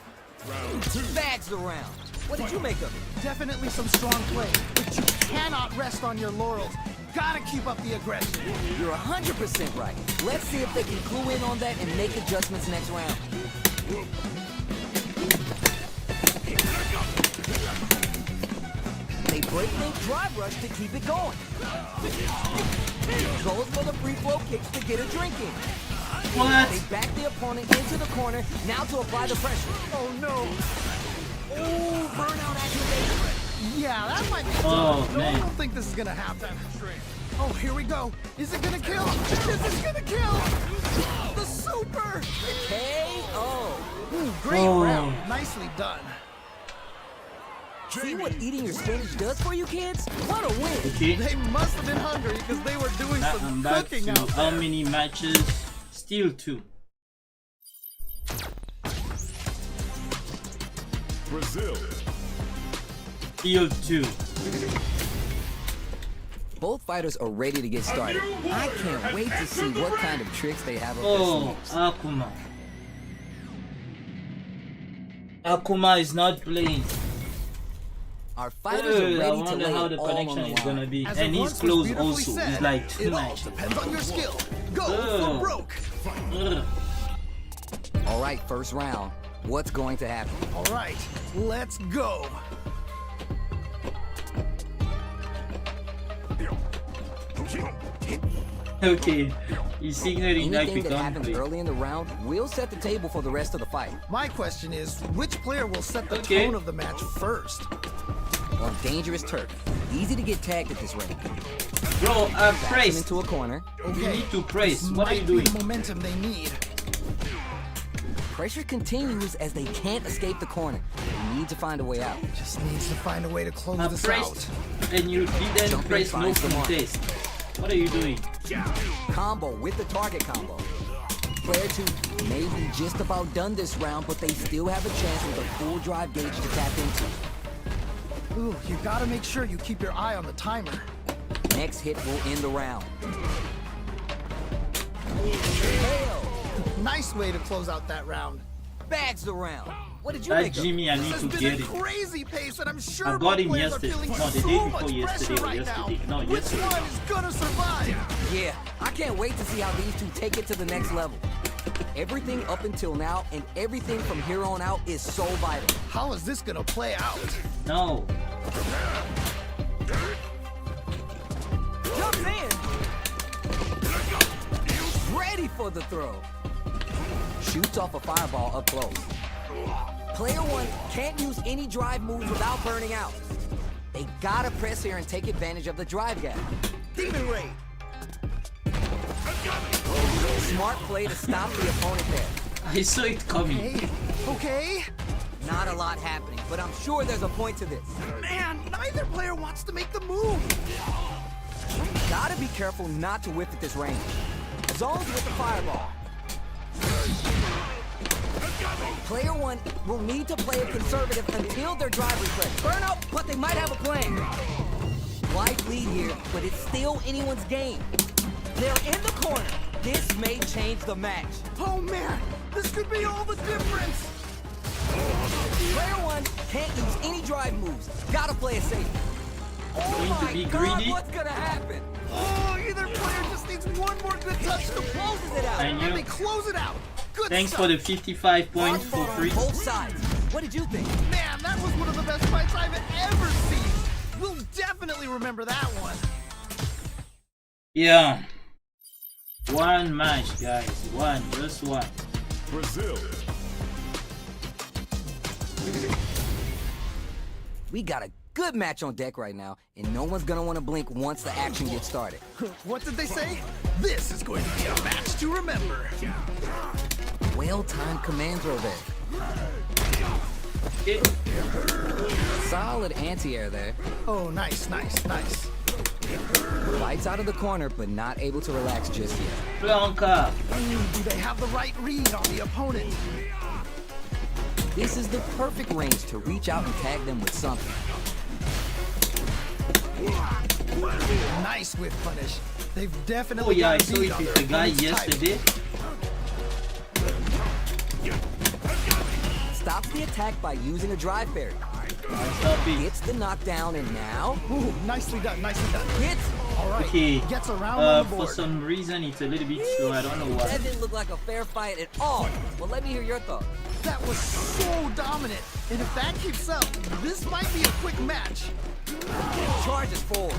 bags the round. What did you make of it? Definitely some strong play, but you cannot rest on your laurels. Gotta keep up the aggression. You're 100% right. Let's see if they can clue in on that and make adjustments next round. They break the drive rush to keep it going. Goes for the free flow kicks to get a drink in. What? They back the opponent into the corner, now to apply the pressure. Oh no. Oh, burnout activated. Yeah, that might be Oh, tough. man. I don't think this is gonna happen. Oh, here we go. Is it gonna kill? Is this gonna kill? The super! KO. Great Oh. round. Nicely done. See what eating your spinach does for you kids? What a win. Okay. They must have been hungry because they were doing I'm some back cooking to out how there. many matches? Still 2. Brazil. Still 2. Both fighters are ready to get started. I can't wait to see what kind of tricks they have up their Oh, sleeves. Akuma. Akuma is not playing. Our fighters are I ready to wonder lay how it the all on connection the is gonna line. be. As And it he's once was close beautifully also. said, It's like 2 it all matches. depends on your skill. Go Oh. for broke. Ugh. All right, first round. What's going to happen? All right, let's go. Okay, he's signaling like we Anything that don't happens play. early in the round will set the table for the rest of the fight. My question is, which player will set the Okay. tone of the match first? On dangerous turf, easy to get tagged at this rate. Bro, Backs him press. into a corner. You need to press. What are you Might be doing? the momentum they need. Pressure continues as they can't escape the corner. They need to find a way out. Just needs to find a way to close this Pressed out. and you didn't Jump in, press no finds the mark. contest. What are you doing? Combo with the target combo. Player 2 may be just about done this round, but they still have a chance with a full drive gauge to tap into. Ooh, you gotta make sure you keep your eye on the timer. Next hit will end the round. KO. Nice way to close out that round. Bags the round. What did you That make of it? Jimmy, I This need has to been get a it. crazy pace, and I'm sure I got both him players yesterday. are feeling No, the so day much before yesterday pressure or right yesterday. now. No, Which yesterday. one is gonna survive? Yeah, I can't wait to see how these two take it to the next level. Everything up until now and everything from here on out is so vital. How is this gonna play out? No. Jumps in. Ready for the throw. Shoots off a fireball up close. Player 1 can't use any drive moves without burning out. They gotta press here and take advantage of the drive gap. Demon Ray. Smart play to stop the opponent there. I saw it coming. Hey, okay. Not a lot happening, but I'm sure there's a point to this. Man, neither player wants to make the move. Gotta be careful not to whiff at this range. Zones with the fireball. Player 1 will need to play it conservative until their drive refresh. Burnout, but they might have a plan. Life lead here, but it's still anyone's game. They're in the corner. This may change the match. Oh man, this could be all the difference. Player 1 can't use any drive moves. Gotta play it safe. Oh Going to my be God, greedy. what's gonna happen? Oh, either player just needs one more good touch to Closes it out. I and knew. they close it out. Good Thanks stuff. for the 55 points for Hard fought free. on both sides. What did you think? Man, that was one of the best fights I've ever seen. We'll definitely remember that one. Yeah. One match, guys. One. Just one. Brazil. We got a good match on deck right now, and no one's gonna want to blink once the action gets started. What did they say? This is going to be a match to remember. Well-timed command throw there. Solid anti-air there. Oh, nice, nice, nice. Lights out of the corner, but not able to relax just yet. Blanca. Do they have the right read on the opponent? This is the perfect range to reach out and tag them with something. Nice whip punish. They've definitely Oh yeah, I got a saw beat it on with their the guy opponent's type. yesterday. Stops the attack by using a drive parry. Stop it. Gets the knockdown, and now Ooh, nicely done, nicely done. hits. All right, Okay. gets around on the For board. some reason it's a little bit slow. I don't know why. That didn't look like a fair fight at all. Well, let me hear your thoughts. That was so dominant. And if that keeps up, this might be a quick match. Charges forward.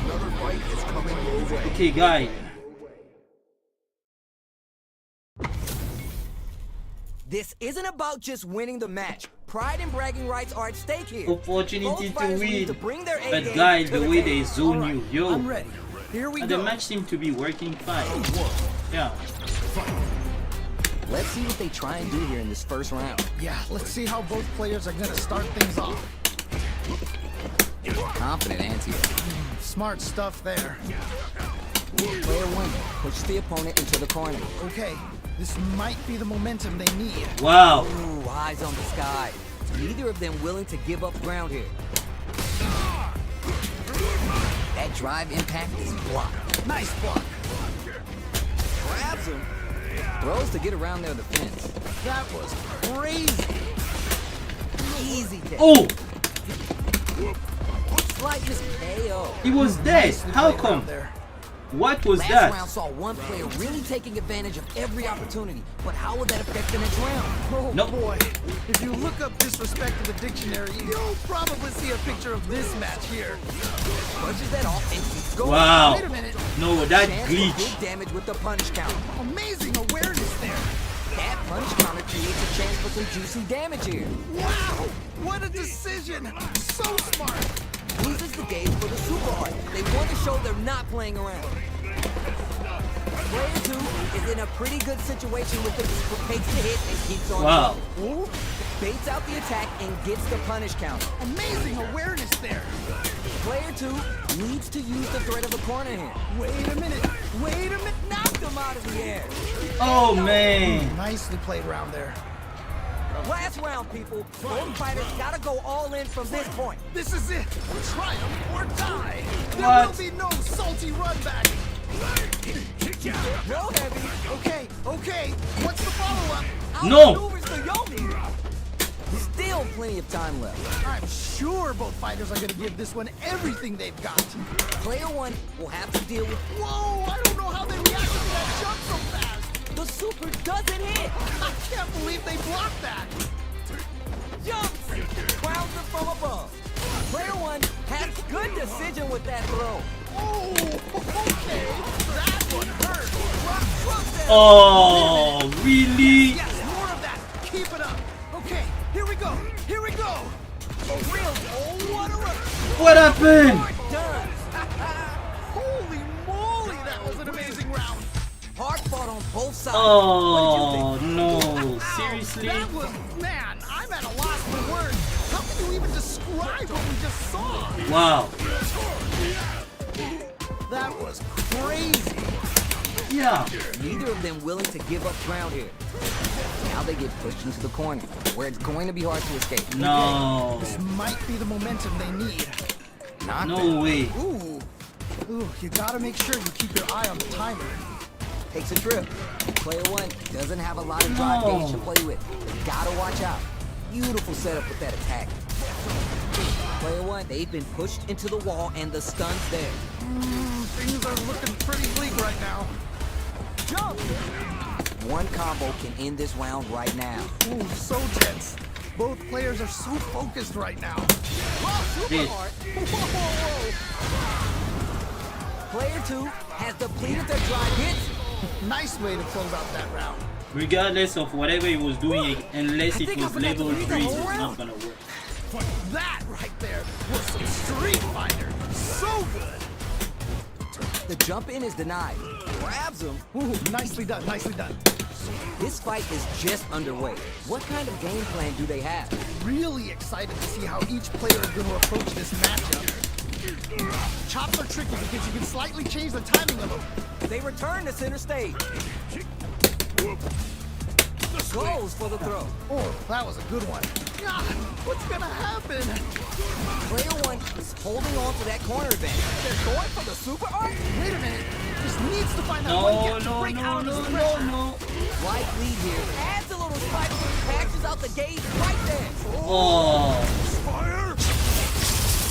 Another fight is coming your way. Okay, guy. This isn't about just winning the match. Pride and bragging rights are at stake here. Opportunity Both to fighters need win. to bring their A But game guy, to the the way table. they zone All you, right, yo. I'm ready. Here we The go. match seemed to be working fine. Yeah. Let's see what they try and do here in this first round. Yeah, let's see how both players are going to start things off. Confident anti-air. Smart stuff there. Player one pushes the opponent into the corner. Okay, this might be the momentum they need. Wow. Ooh, eyes on the sky. Neither of them willing to give up ground here. That drive impact is blocked. Nice block. Grabs him. Throws to get around their defense. That was crazy. Easy kick. Oh, Slight miss KO. he was dead. Nicely How played come? out there. What was Last that? round saw one player really taking advantage of every opportunity, but how would that affect the next round? Oh Nope. boy, if you look up disrespect in the dictionary, you'll probably see a picture of this match here. Punches that off and keeps going. Wow. Wait a minute, No, that Chance for glitch. big damage with the punish counter. amazing awareness there. That punish counter creates a chance for some juicy damage here. Wow, what a decision. So smart. Loses the game for the super hard. They want to show they're not playing around. Player two is in a pretty good situation with this. Takes the hit and keeps on Wow. going. Ooh, baits out the attack and gets the punish counter. Amazing awareness there. Player two needs to use the threat of the corner here. Wait a minute, Knocked him out of the air. Oh man. Nicely played around there. Last round, people. Both fighters gotta go all in from this point. This is it. Triumph or die. There What? will be no salty run back. Roll heavy. Okay. What's the follow-up? No. Outmaneuvers the Yomi. Still plenty of time left. I'm sure both fighters are going to give this one everything they've got. Player one will have to deal with. Whoa, I don't know how they reacted to that jump so fast. The super doesn't hit. I can't believe they blocked that. Jumps. Crowns them from above. Player one has good decision with that throw. Oh, okay. That one hurt. Oh, really? Yes, more of that. Keep it up. Okay, here we go. Oh, real. Oh, what a run. What happened? Done. Holy moly, that was an amazing round. Hard fought on both sides. Oh no. Ow, Seriously? that was, man, I'm at a loss for words. How can you even describe what we just saw? Wow. That was crazy. Yeah. Neither of them willing to give up ground here. Now they get pushed into the corner, where it's going to be hard to escape. No. This might be the momentum they need. Not No way. Ooh, you gotta make sure you keep your eye on the timer. Takes a trip. Player one doesn't have a lot of drive No. gauge to play with. Gotta watch out. Beautiful setup with that attack. Player one, they've been pushed into the wall and the stun's there. Things are looking pretty bleak right now. Jump! One combo can end this round right now. Ooh, so tense. Both players are so focused right now. This. Player two has depleted their drive hits. Nice way to close out that round. regardless of whatever he was doing, unless it was level 3, it's not gonna work. That right there was some Street Fighter. So good. The jump in is denied. Grabs him. Ooh, nicely done, nicely done. This fight is just underway. What kind of game plan do they have? Really excited to see how each player is going to approach this matchup. Chops are tricky because you can slightly change the timing of them. They return to center stage. Goes for the throw. Oh, that was a good one. God, what's gonna happen? Player 1 is holding on to that corner advantage. They're going for the super arc? Wait a minute. Just needs to find that one gap to break out of this pressure. Light lead here. Adds a little spike and patches out the gauge right there. Oh, Fire!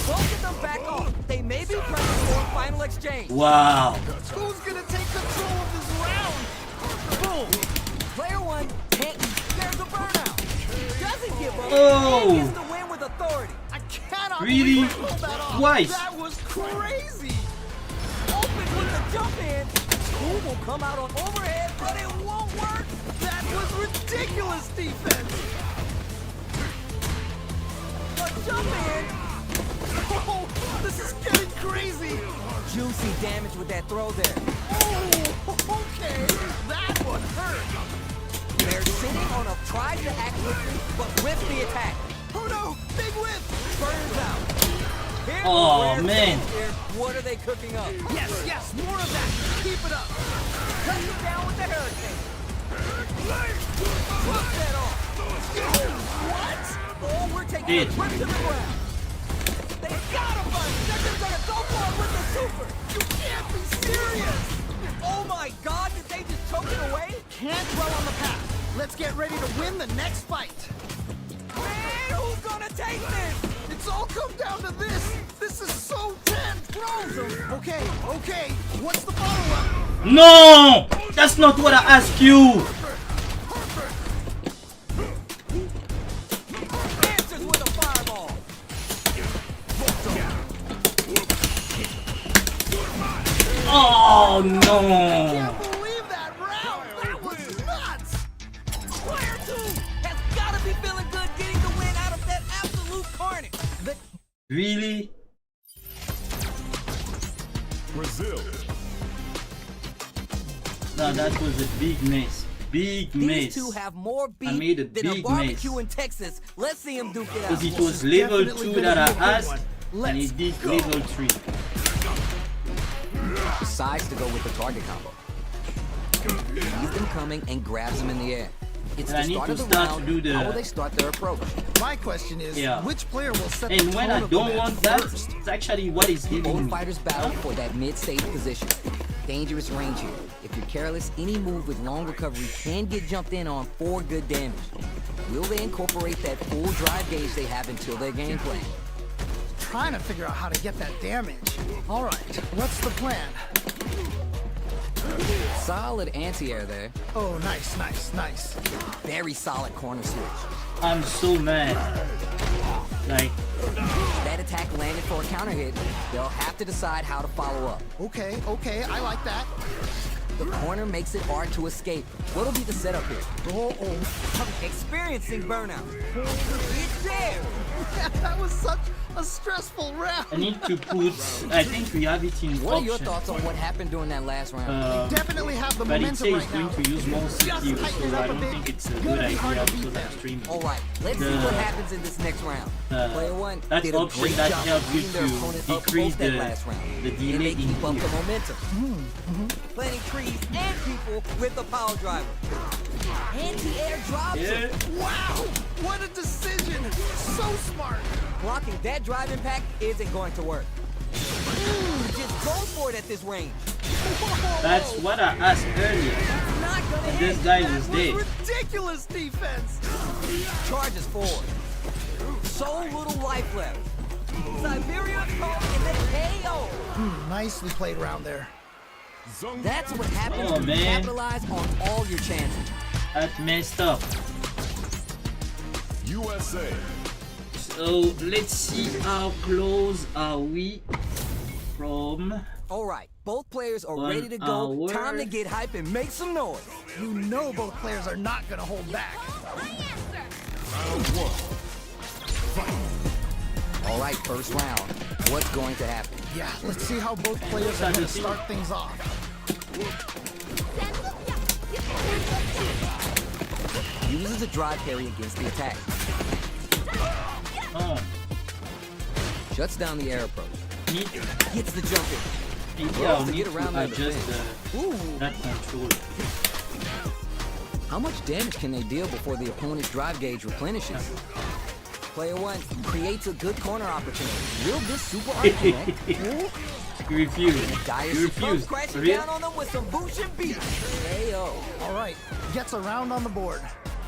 Both of them back off. They may be pressing for a final exchange. wow. Who's gonna take control of this round? Boom. Player 1 can't. There's a burnout. Doesn't give up. Oh. And gets the win with authority. I cannot Really? believe I pulled that off. Twice. That was crazy. Open with the jump in. Who will come out on overhead, but it won't work. That was ridiculous defense. The jump in. Oh, this is getting crazy. Juicy damage with that throw there. Oh, okay. That one hurt. They're sitting on a tries to act quickly, but whiffs the attack. Oh no, big whip. Burns out. Here's Oh, the rare man. thing here. What are they cooking up? Yes, yes, more of that. Keep it up. Cut it down with the hurricane. Flip that off. What? Oh, we're taking Dude. a trip to the ground. They got him, buddy. They're just gonna go for it with the super. You can't be serious. Oh my God, did they just choke it away? Can't dwell on the past. Let's get ready to win the next fight. Man, who's gonna take this? It's all come down to this. This is so tense. Okay, okay. What's the follow-up? No, that's not what I asked you. Answers with a fireball. Oh no. Can't believe that round. That was nuts. Player 2 has got to be feeling good getting the win out of that absolute carnage. Really? Brazil. No, that was a big miss. Big These miss. two have more I made a beat than a big barbecue miss. in Texas. Let's see him duke it out. Because it was level Definitely 2 that gonna I be a good asked, one. and Let's he did go. level 3. Decides to go with the target combo. Sees them coming and grabs them in the air. It's And I the need start to of the start round. to do the- How will they start their approach? My question is, Yeah. which player will set the And when tone I of the don't match want that, first? it's actually what is giving Both me. fighters battle for that mid-stage position. Dangerous range here. If you're careless, any move with long recovery can get jumped in on for good damage. Will they incorporate that full drive gauge they have until their game plan? Trying to figure out how to get that damage. All right, what's the plan? Solid anti-air there. Oh, nice, nice, nice. Very solid corner switch. I'm so mad. Like, That attack landed for a counter hit. They'll have to decide how to follow up. Okay, okay, I like that. The corner makes it hard to escape. What'll be the setup here? Experiencing burnout. It's there. That was such a stressful round. I need to put, I think we have it in What are your option. thoughts on what happened during that last round? Definitely have the But it momentum says right now. going to use more CPU, tighten it so up I a don't bit. think it's a Gonna good be hard idea to beat because that. I'm streaming. All right, let's see what happens in this next round. Player 1 that did a option great that job helps you beating their to opponent up decrease both that the- last round. the and delay they in keep up the here. momentum. Planting trees and people with the power driver. Anti-air drops him. Yeah. Wow, what a decision. So smart. Blocking that drive impact isn't going to work. Just go for it at this range. That's what I asked earlier. Not gonna And hit. this guy That was was dead. ridiculous defense. Charges forward. So little life left. Siberia caught and then KO. Nicely played around there. That's what happens Oh, when you man. capitalize on all your chances. That messed up. USA. So let's see how close are we from Alright, both players are ready to go. Time to get hype and make some noise. You know both players are not gonna hold back. Alright, first round. What's going to happen? Yeah, let's see how both players are gonna start things off. Uses a drive carry against the attack. Shuts down the air approach. Gets the jump in. I'll to need get to around that adjust defense. that control. How much damage can they deal before the opponent's drive gauge replenishes? Player 1 creates a good corner opportunity. Will this super art connect? You refuse. You refuse. Crashing Real? down on them with some Bushin beat. KO. Alright, gets a round on the board.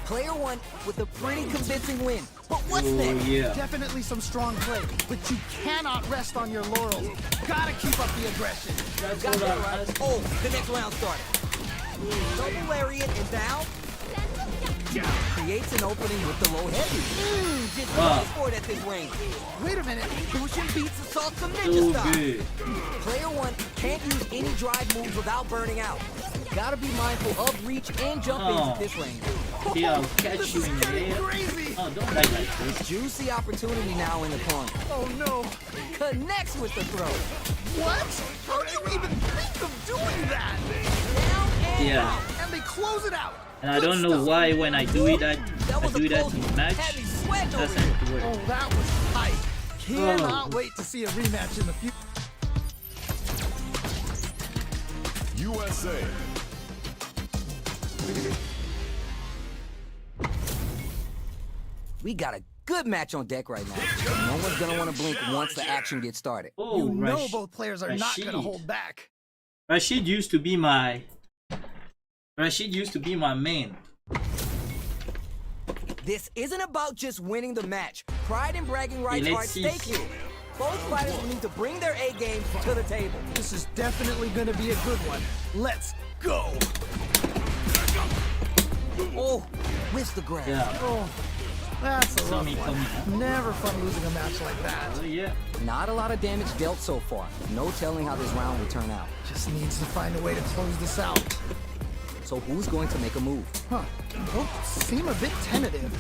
Player 1 with a pretty convincing win. But what's Oh next? yeah. Definitely some strong play, but you cannot rest on your laurels. Gotta keep up the aggression. That's Got what that I right. Oh, the next round started. Double lariat and down. Creates an opening with the low heavy. Just goes for it at this range. Wait a minute. Bushin beats assault some so ninja style. good. Player 1 can't use any drive moves without burning out. Gotta be mindful of reach and jump ins at this range. See, I'll catch you in the air. Crazy. Oh, don't die like this. Juicy opportunity now in the corner. Oh no. Connects with the throw. What? How do you even think of doing that? Down and Yeah. out. And they close it out. And I don't know why when I do it, I was do a that close in match. heavy sweat over Doesn't here. work. Oh, that was tight. Cannot wait to see a rematch in the future. USA. We got a good match on deck right now. No one's gonna want to blink once the action gets started. Oh, You know Rashid. both players are not gonna Rashid. hold back. Rashid used to be my main. This isn't about just winning the match. Pride and bragging rights Hey, are at let's see. stake here. Both fighters will need to bring their A game to the table. This is definitely gonna be a good one. Let's go. Oh, whiffs the grab. Yeah. Oh, that's a Saw rough me one. coming, huh? Never fun losing a match like that. Oh yeah. Not a lot of damage dealt so far. No telling how this round will turn out. Just needs to find a way to close this out. So who's going to make a move? Huh. Both seem a bit tentative.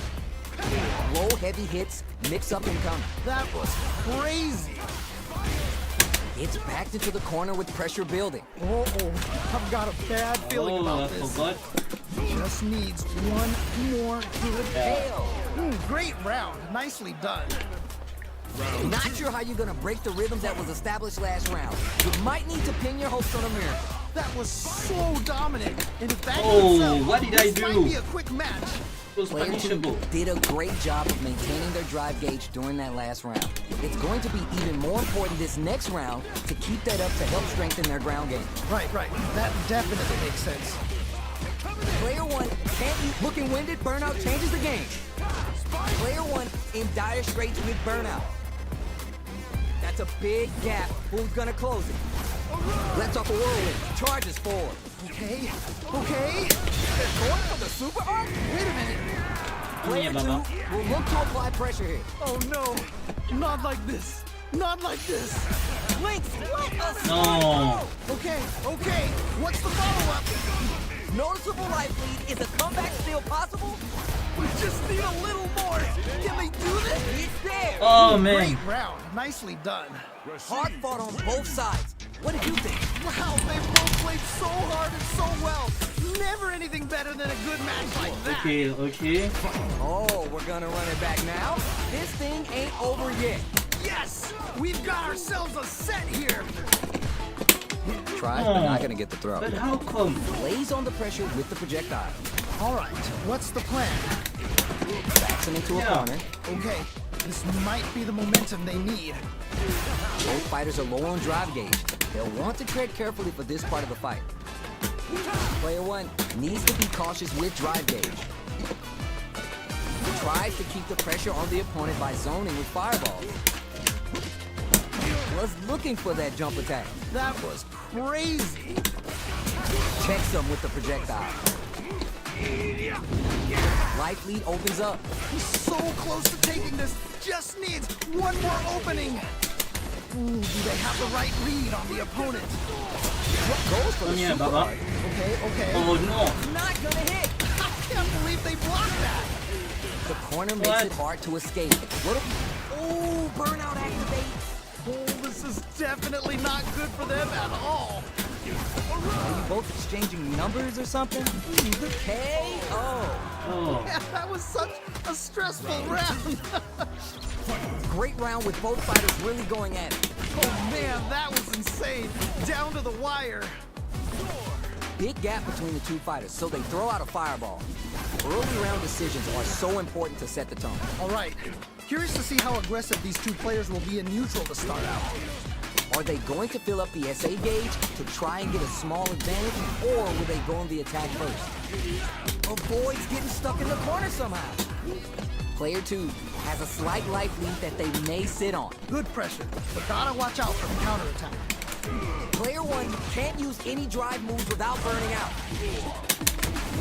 Low heavy hits, mix up and come. That was crazy. It's backed into the corner with pressure building. Oh, I've got a bad feeling Oh, about I this. forgot. Just needs one more good KO. Great round. Nicely done. Not sure how you're gonna break the rhythm that was established last round. You might need to pin your hopes on a miracle. That was so dominant. And if that Oh, keeps up, what did I this do? might be a quick match. It was Player 2 punishable. did a great job of maintaining their drive gauge during that last round. It's going to be even more important this next round to keep that up to help strengthen their ground game. Right. That definitely makes sense. Player 1 can't use looking winded, burnout changes the game. Player 1 in dire straits with burnout. That's a big gap. Who's gonna close it? Let's off a whirlwind. Charges forward. Okay. They're going for the super arc? Wait a minute. Player 2 Baba. will look to apply pressure here. Oh no. Not like this. Not like this. Lynx, let us No. Okay. What's the follow-up? Noticeable life lead. Is a comeback still possible? We just need a little more. Can they do this? It's there. Oh man. Great round. Nicely done. Hard fought on both sides. What did you think? Wow, they both played so hard and so well. Never anything better than a good match like that. Okay. Oh, we're gonna run it back now? This thing ain't over yet. Yes! We've got ourselves a set here. Tries, but not gonna get the throw. But how come? Lays on the pressure with the projectile. All right, what's the plan? Backs him into a Yeah. corner. Okay, this might be the momentum they need. Both fighters are low on drive gauge. They'll want to tread carefully for this part of the fight. Player 1 needs to be cautious with drive gauge. Tries to keep the pressure on the opponent by zoning with fireballs. Was looking for that jump attack. That was crazy. Checks him with the projectile. Life lead opens up. He's so close to taking this. Just needs one more opening. Ooh, do they have the right read on the opponent? What goes for the Yeah, super Baba. hard? Okay, okay. Oh no. Not gonna hit. I can't believe they blocked that. The corner makes What? it hard to escape. Oh, burnout activate. Oh, this is definitely not good for them at all. Are you both exchanging numbers or something? KO. Oh. Yeah, that was such a stressful round. Great round with both fighters really going at it. Oh man, that was insane. Down to the wire. Big gap between the two fighters, so they throw out a fireball. Early round decisions are so important to set the tone. All right. Curious to see how aggressive these two players will be in neutral to start out. Are they going to fill up the SA gauge to try and get a small advantage, or will they go on the attack first? Avoids getting stuck in the corner somehow. Player 2 has a slight life lead that they may sit on. Good pressure, but gotta watch out for the counterattack. Player 1 can't use any drive moves without burning out.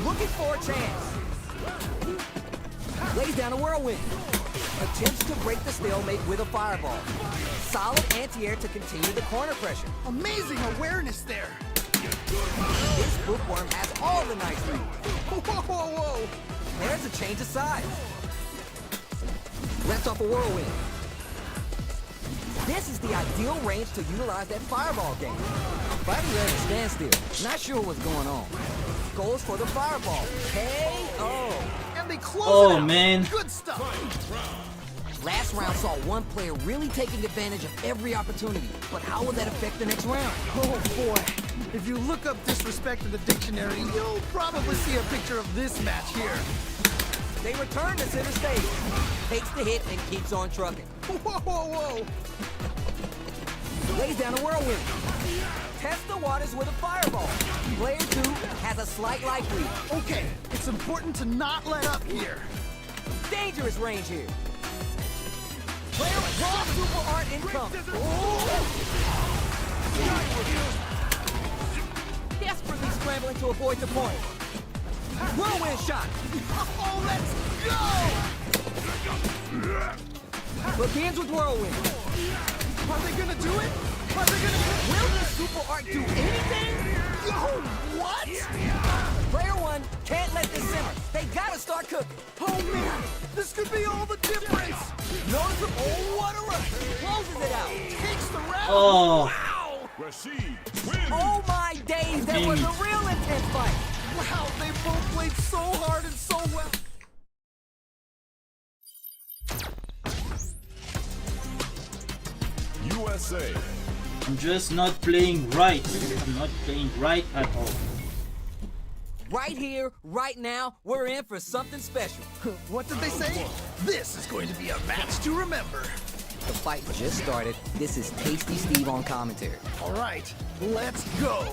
Looking for a chance. Lays down a whirlwind. Attempts to break the stalemate with a fireball. Solid anti-air to continue the corner pressure. Amazing awareness there. This bookworm has all the nice reads. Whoa, whoa, whoa. There's a change of sides. Left off a whirlwind. This is the ideal range to utilize that fireball game. Fighting there at a standstill. Not sure what's going on. Goes for the fireball. KO. And they close Oh, it out. man. Good stuff. Last round saw one player really taking advantage of every opportunity. But how will that affect the next round? Oh boy. If you look up disrespect in the dictionary, you'll probably see a picture of this match here. They return to center stage. Takes the hit and keeps on trucking. Whoa, whoa, whoa. Lays down a whirlwind. Test the waters with a fireball. Player 2 has a slight life lead. Okay, it's important to not let up here. Dangerous range here. Player raw super art incoming. Desperately scrambling to avoid the point. Whirlwind shot. Oh, let's go! Begins with whirlwind. Are they gonna do it? Are they gonna... Will this super art do anything? Yo, what? Player 1 can't let this simmer. They gotta start cooking. Oh man, this could be all the difference. Notice him. Oh, what a rush. Closes it out. Takes the round. Oh. Wow. Rashid wins. Oh my days, that was a real intense fight. Wow, they both played so hard and so well. USA. I'm just not playing right. I'm not playing right at all. Right here, right now, we're in for something special. What did they say? This is going to be a match to remember. The fight just started. This is Tasty Steve on commentary. All right, let's go.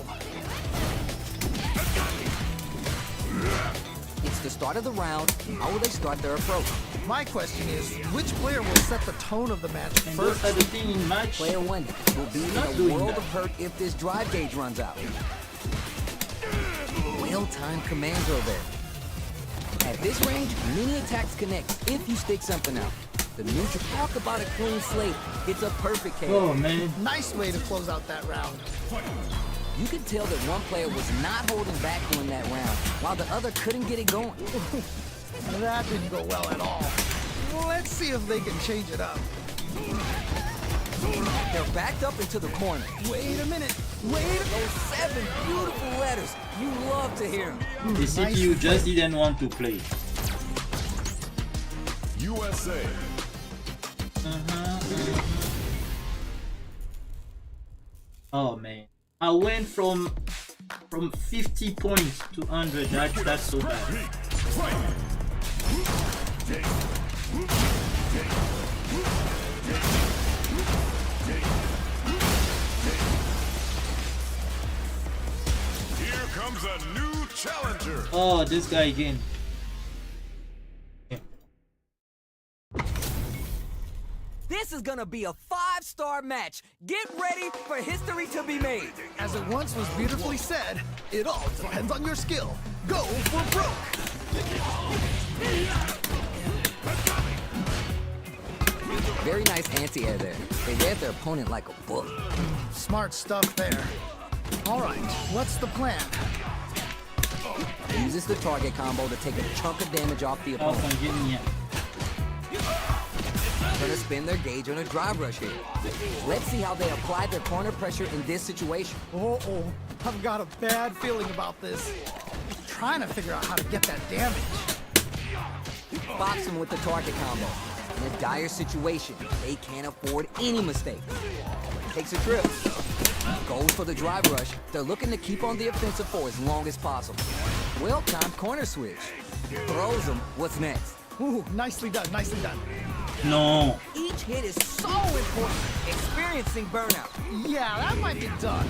It's the start of the round. How will they start their approach? My question is, which player will set the tone of the match And those first? are the thing in match. Player 1 will be in Not a doing world that. of hurt if this drive gauge runs out. Well-timed commando there. At this range, many attacks connect if you stick something out. The neutral talk about a clean slate. It's a perfect case. Oh man. Nice way to close out that round. You can tell that one player was not holding back during that round, while the other couldn't get it going. That didn't go well at all. Let's see if they can change it up. They're backed up into the corner. Wait a minute. Wait a Those 7 beautiful letters. You love to hear them. The CPU just didn't want to play. USA. Oh man. I went from 50 points to 100. That's so bad. Here comes a new challenger. Oh, this guy again. This is gonna be a 5-star match. Get ready for history to be made. As it once was beautifully said, it all depends on your skill. Go for broke. Very nice anti-air there. They read their opponent like a book. Smart stuff there. All right, what's the plan? Uses the target combo to take a chunk of damage off the Oh, opponent. convenient. Gonna spin their gauge on a drive rush here. Let's see how they apply their corner pressure in this situation. Uh-oh, I've got a bad feeling about this. Trying to figure out how to get that damage. Box them with the target combo. In a dire situation, they can't afford any mistakes. Takes a trip. Goes for the drive rush. They're looking to keep on the offensive for as long as possible. Well-timed corner switch. Throws them. What's next? Ooh, nicely done, nicely done. No. Each hit is so important. Experiencing burnout. Yeah, that might be done.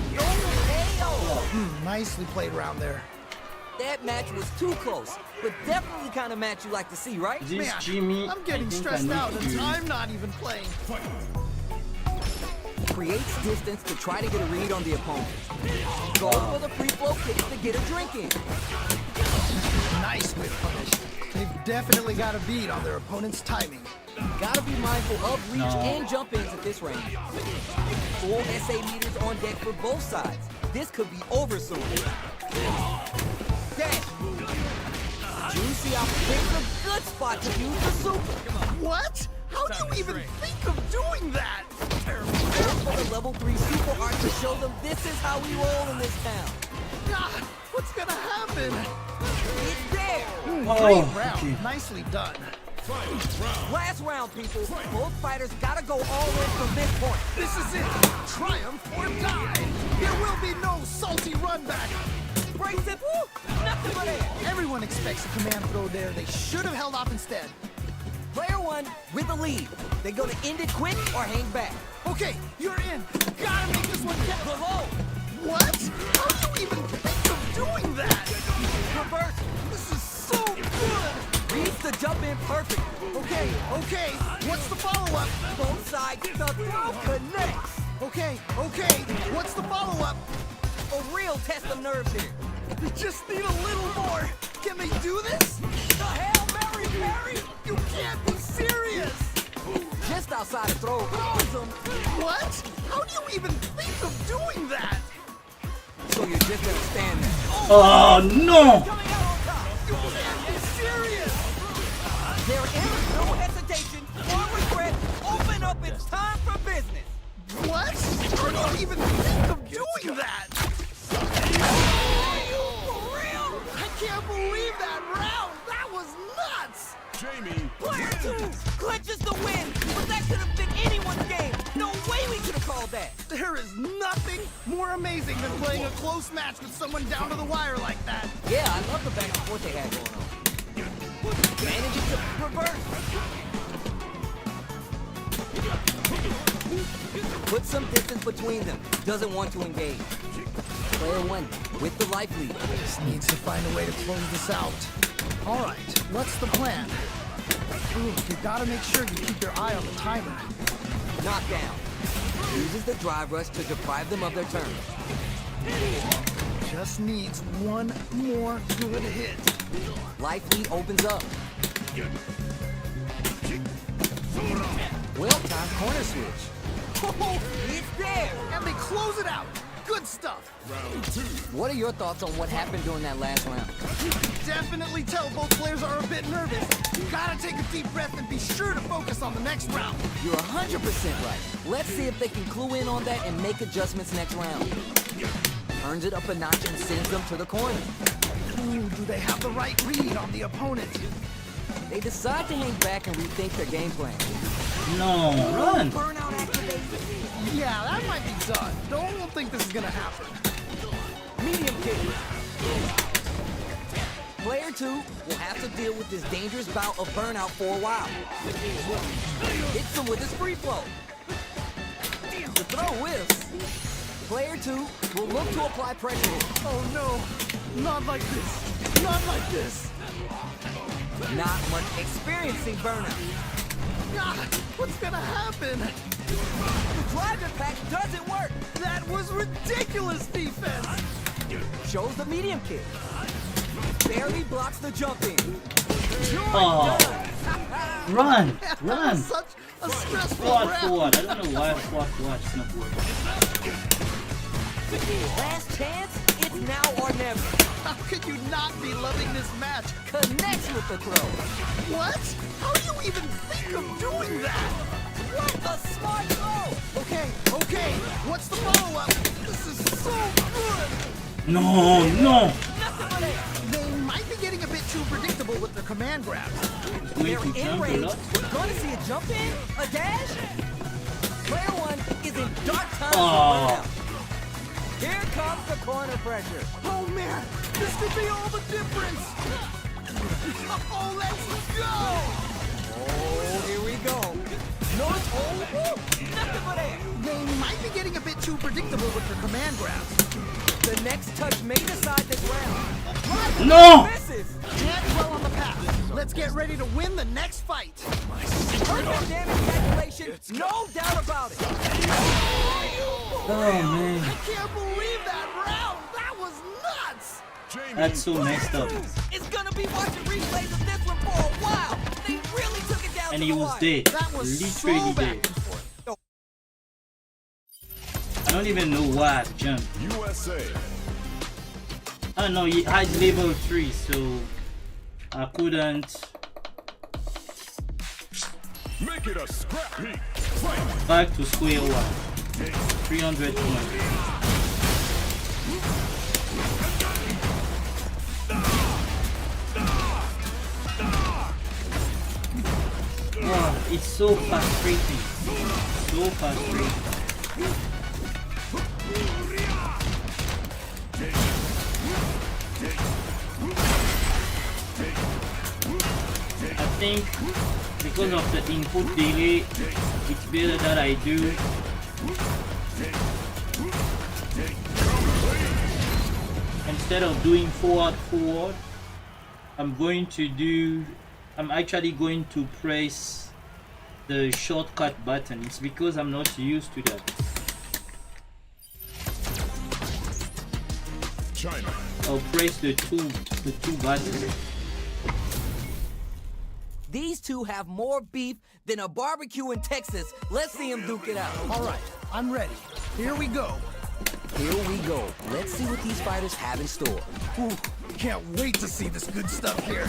KO. Nicely played around there. That match was too close, but definitely the kind of match you like to see, right? This Man, Jimmy, I'm getting I think stressed I out need and to... I'm not even playing. Creates distance to try to get a read on the opponent. Goes for the free flow kicks to get a drink in. Nice whip punish. They've definitely got a beat on their opponent's timing. Gotta be mindful of reach and jump ins at this range. Full SA meters on deck for both sides. This could be over soon. Dash. Juicy off. Here's a good spot to use the super. What? How do you even think of doing that? Goes for the level 3 super art to show them this is how we roll in this town. God, what's gonna happen? It's there. Great round. Nicely done. Last round, people. Both fighters gotta go all in from this point. This is it. Triumph or die. There will be no salty run back. Brace it. Woo! Nothing but air. Everyone expects a command throw there. They should have held off instead. Player one with the lead. They gonna end it quick or hang back. Okay, you're in. Gotta make this one count. Below. What? How do you even think of doing that? Reverse. This is so good. Reads the jump in perfect. Okay, okay. What's the follow-up? Both sides. The throw connects. Okay, okay. What's the follow-up? A real test of nerves here. We just need a little more. Can they do this? The Hail Mary parry. You can't be serious. Just outside of throw. Throws them. What? How do you even think of doing that? So you're just gonna stand there. Oh no! Coming out on top. You can't be serious. There is no hesitation or regret. Open up. It's time for business. What? How do you even think of doing that? Are you for real? I can't believe that round. That was nuts. Jamie, Player two clinches the win, but that could have been anyone's game. No way we could have called that. There is nothing more amazing than playing a close match with someone down to the wire like that. Yeah, I love the back and forth they had going on. Manages to reverse. Put some distance between them. Doesn't want to engage. Player one with the life lead. Just needs to find a way to close this out. All right, what's the plan? Ooh, you gotta make sure you keep your eye on the timer. Knockdown. Uses the drive rush to deprive them of their turn. Just needs one more good hit. Life lead opens up. Well-timed corner switch. Oh, it's there. And they close it out. Good stuff. What are your thoughts on what happened during that last round? You can definitely tell both players are a bit nervous. You gotta take a deep breath and be sure to focus on the next round. You're 100% right. Let's see if they can clue in on that and make adjustments next round. Turns it up a notch and sends them to the corner. Ooh, do they have the right read on the opponent? They decide to hang back and rethink their game plan. No, run! Burnout activated. Yeah, that might be done. Don't think this is gonna happen. Medium kick. Player two will have to deal with this dangerous bout of burnout for a while. Hits him with his free flow. The throw whiffs. Player two will look to apply pressure. Oh no, not like this. Not like this. Not much experiencing burnout. God, what's gonna happen? The drive impact doesn't work. That was ridiculous defense. Shows the medium kick. Barely blocks the jump in. Oh. Run! Man, that Run! was such a stressful Forward, round. forward. I don't know why forward is not working. Last chance, it's now or never. How could you not be loving this match? Connects with the throw. What? How do you even think of doing that? What a smart throw! Okay, okay. What's the follow-up? This is so good. No, no! They might be getting a bit too predictable with their command grabs. Going They're to in jump a range. lot. We're going to see a jump in, a dash. Player one is in dark times Oh. right now. Here comes the corner pressure. Oh man, this could be all the difference. Oh, let's go. Oh, here we go. No, oh, nothing but air. They might be getting a bit too predictable with their command grabs. The next touch may decide this round. No! Misses. Can't dwell on the past. Let's get ready to win the next fight. Perfect damage calculation, no doubt about it. Oh man, I can't believe that round. That was nuts. that's so messed up. It's gonna be watching replays of this one for a while. They really took it down And to he the was wire. dead. That was Literally so back dead. and forth. I don't even know why I jumped. USA. Oh no, he had level 3, so I couldn't. Make it a scrap heap. Fight. Back to square one. 300 points. Oh, it's so frustrating. So frustrating. I think because of the input delay, it's better that I do instead of doing forward, I'm actually going to press the shortcut button. It's because I'm not used to that. China. I'll press the two buttons. These two have more beef than a barbecue in Texas. Let's see them duke it out. All right, I'm ready. Here we go. Here we go. Let's see what these fighters have in store. Ooh, can't wait to see this good stuff here.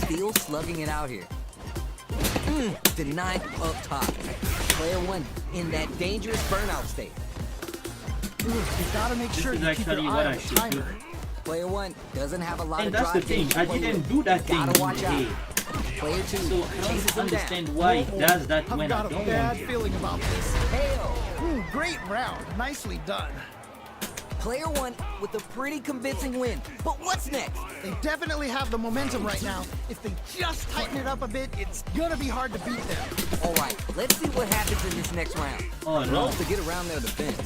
Still slugging it out here. Denied up top. Player one in that dangerous burnout state. Ooh, you gotta make sure is you keep your actually eye what on I the should do. timer. Player one doesn't have a lot And of that's the drive thing, gauge to I play didn't with. do that thing Gotta watch out. today. Player two So I chases don't him understand down. why it does that I've when I got a don't bad want to. feeling about this. Hail. Ooh, great round. Nicely done. Player one with a pretty convincing win. But what's next? They definitely have the momentum right now. If they just tighten it up a bit, it's gonna be hard to beat them. All right, let's see what happens in this next round. Oh no. To get around their defense.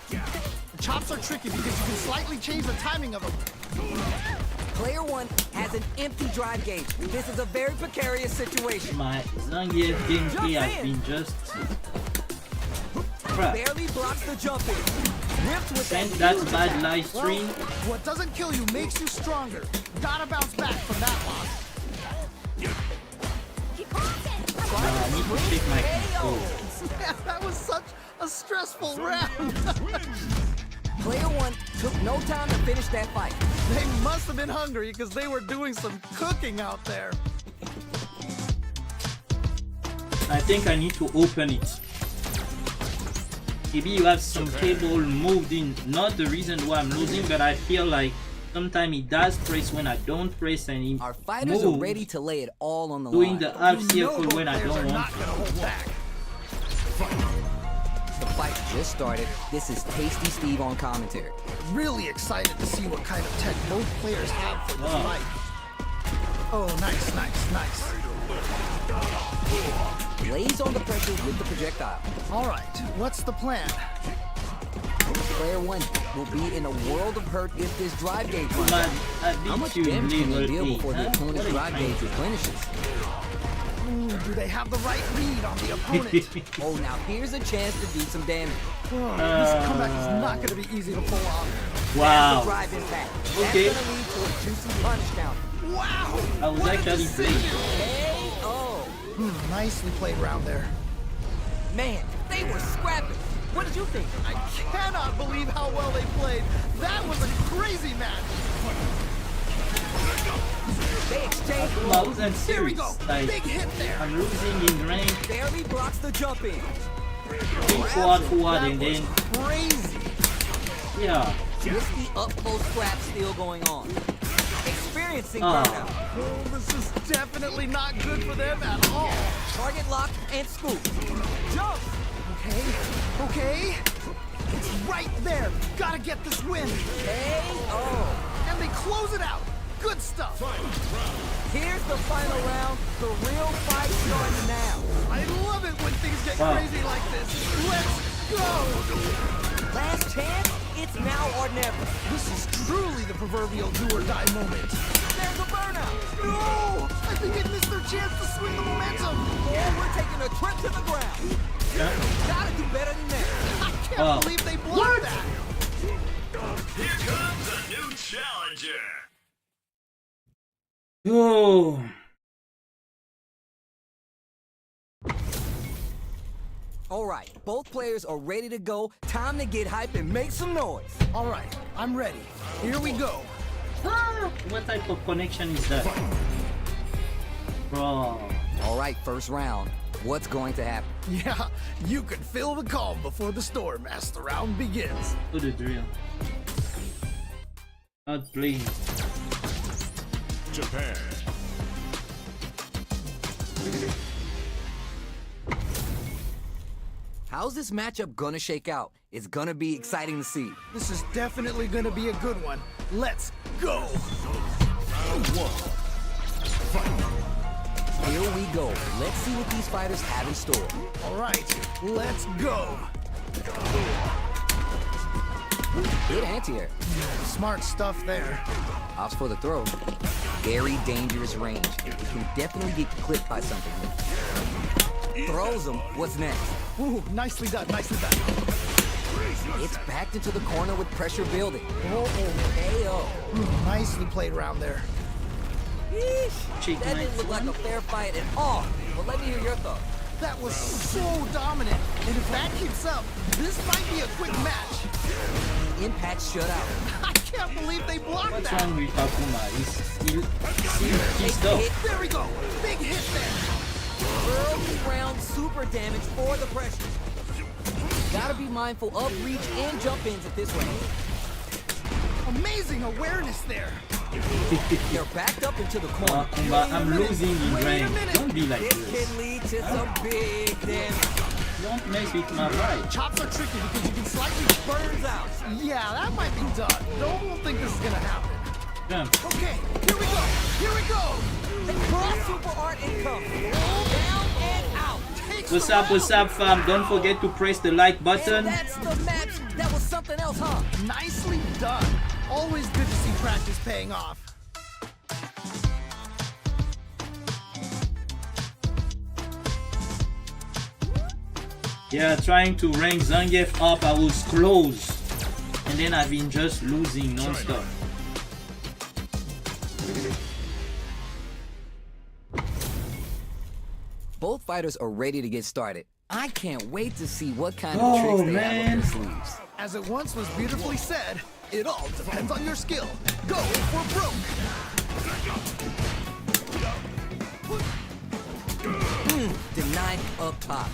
The chops are tricky because you can slightly change the timing of them. Player one has an empty drive gauge. This is a very precarious situation. My ZANGIEF gameplay has been just crap. Barely blocks the jump in. Ripped with Sent that bad live Well, stream. what doesn't kill you makes you stronger. Gotta bounce back from that loss. I need to check my control. Man, that was such a stressful round. Player one took no time to finish that fight. They must have been hungry because they were doing some cooking out there. I think I need to open it. Maybe you have some cable moved in. Not the reason why I'm losing, but I feel like sometimes it does press when I don't press, and it Our fighters moves are ready to lay it all on the doing line. the half You circle know when I players don't are want not to. gonna hold back. The fight just started. This is Tasty Steve on commentary. Really excited to see what kind of tech both players have for this Wow. fight. Oh, nice, nice, nice. Lays on the pressure with the projectile. All right, what's the plan? Player one will be in a world of hurt if this drive gauge runs Man, out. I How much beat you damage can they level deal 8, before the huh? opponent's What are you drive trying gauge to do? replenishes? Ooh, do they have the right read on the opponent? Oh, now here's a chance to do some damage. Oh, this comeback is not going to be easy to pull off. The Wow. drive impact. Okay. That's gonna lead to a juicy punch count. Wow! I was what a actually decision. playing. KO. Nicely played round there. Man, they were scrapping. What did you think? I cannot believe how well they played. That was a crazy match. They exchanged I wasn't Here we serious. go. Like, Big hit there. I'm losing in range. barely blocks the jump in. Forward, That and was then crazy. yeah. Just the up close scrap still going on. Experiencing Ah. burnout. Oh, this is definitely not good for them at all. Target lock and scoop. Jump. Okay, okay. It's right there. Gotta get this win. KO. And they close it out. Good stuff. Here's the final round. The real fight starts now. I love it when things get Wow. crazy like this. Let's go. Last chance. It's now or never. This is truly the proverbial do or die moment. There's a burnout. No! I think they missed their chance to swing the momentum. And we're taking a trip to the ground. Gotta do better than that. I can't Wow. believe they blocked that. Here comes a new challenger. Oh. All right, both players are ready to go. Time to get hype and make some noise. All right, I'm ready. Here we go. What type of connection is that? Bro. All right, first round. What's going to happen? Yeah, you can feel the calm before the storm as the round begins. To the drill. Not playing. Japan. How's this matchup gonna shake out? It's gonna be exciting to see. This is definitely going to be a good one. Let's go. Here we go. Let's see what these fighters have in store. All right, let's go. Good anti-air. Smart stuff there. Opts for the throw. Very dangerous range. You can definitely get clipped by something. Throws him. What's next? Ooh, nicely done, nicely done. It's backed into the corner with pressure building. Oh, KO. nicely played round there. Cheek That didn't knife. look like a fair fight at all. But let me hear your thoughts. That was so dominant. And if that keeps up, this might be a quick match. Impact shutout. I can't believe they blocked What's that. wrong with Takuma? He's tough. There we go. Big hit there. Early round super damage for the pressure. Gotta be mindful of reach and jump ins at this range. Amazing awareness there. They're backed up into the corner. Takuma, I'm losing in Wait a range. minute. Don't be like This this. can lead to some big damage. Don't mess with my fight. Chops are tricky because you can slightly Burns out. Yeah, that might be done. Don't think this is gonna happen. Jump. Okay, here we go. Here we go. The cross super art income. Down and out. Takes What's the up, what's round. up, fam? Don't forget to press the like And button. that's the match. That was something else, huh? Nicely done. Always good to see practice paying off. Yeah, trying to rank Zangief up, I was close. And then I've been just losing non-stop. Both fighters are ready to get started. I can't wait to see what kind Oh, of tricks they man. have up their sleeves. As it once was beautifully said, it all depends on your skill. Go for broke. Denied up top.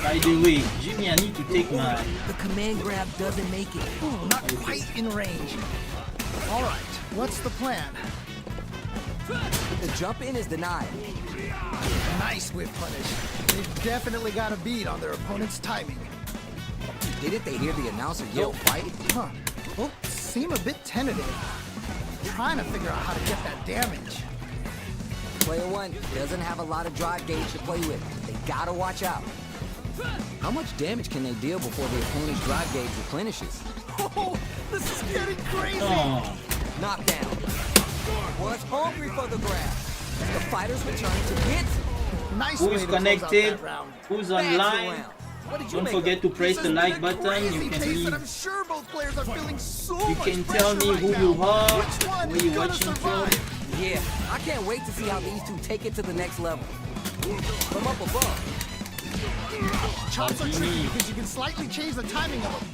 By the way, Jimmy, I need to take my... The command grab doesn't make it. Ooh, not quite in range. All right, what's the plan? The jump in is denied. Nice whip punish. They've definitely got a beat on their opponent's timing. Didn't they hear the announcer yell fight? Huh. Well, seem a bit tentative. Trying to figure out how to get that damage. Player one doesn't have a lot of drive gauge to play with. They gotta watch out. How much damage can they deal before the opponent's drive gauge replenishes? Oh, this is getting crazy. Oh, Knockdown. Was hungry for the grab. The fighters return to hit. Nice who way is to close out connected? that round. Who's Bags online? around. Don't forget to press the like button. You can leave. I'm sure both players are feeling so You much can tell me pressure who right you now. are, Which one where is you gonna watching from. survive? Yeah, I can't wait to see how these two take it to the next level. From up above. Chops are What do you tricky mean? because you can slightly change the timing of them.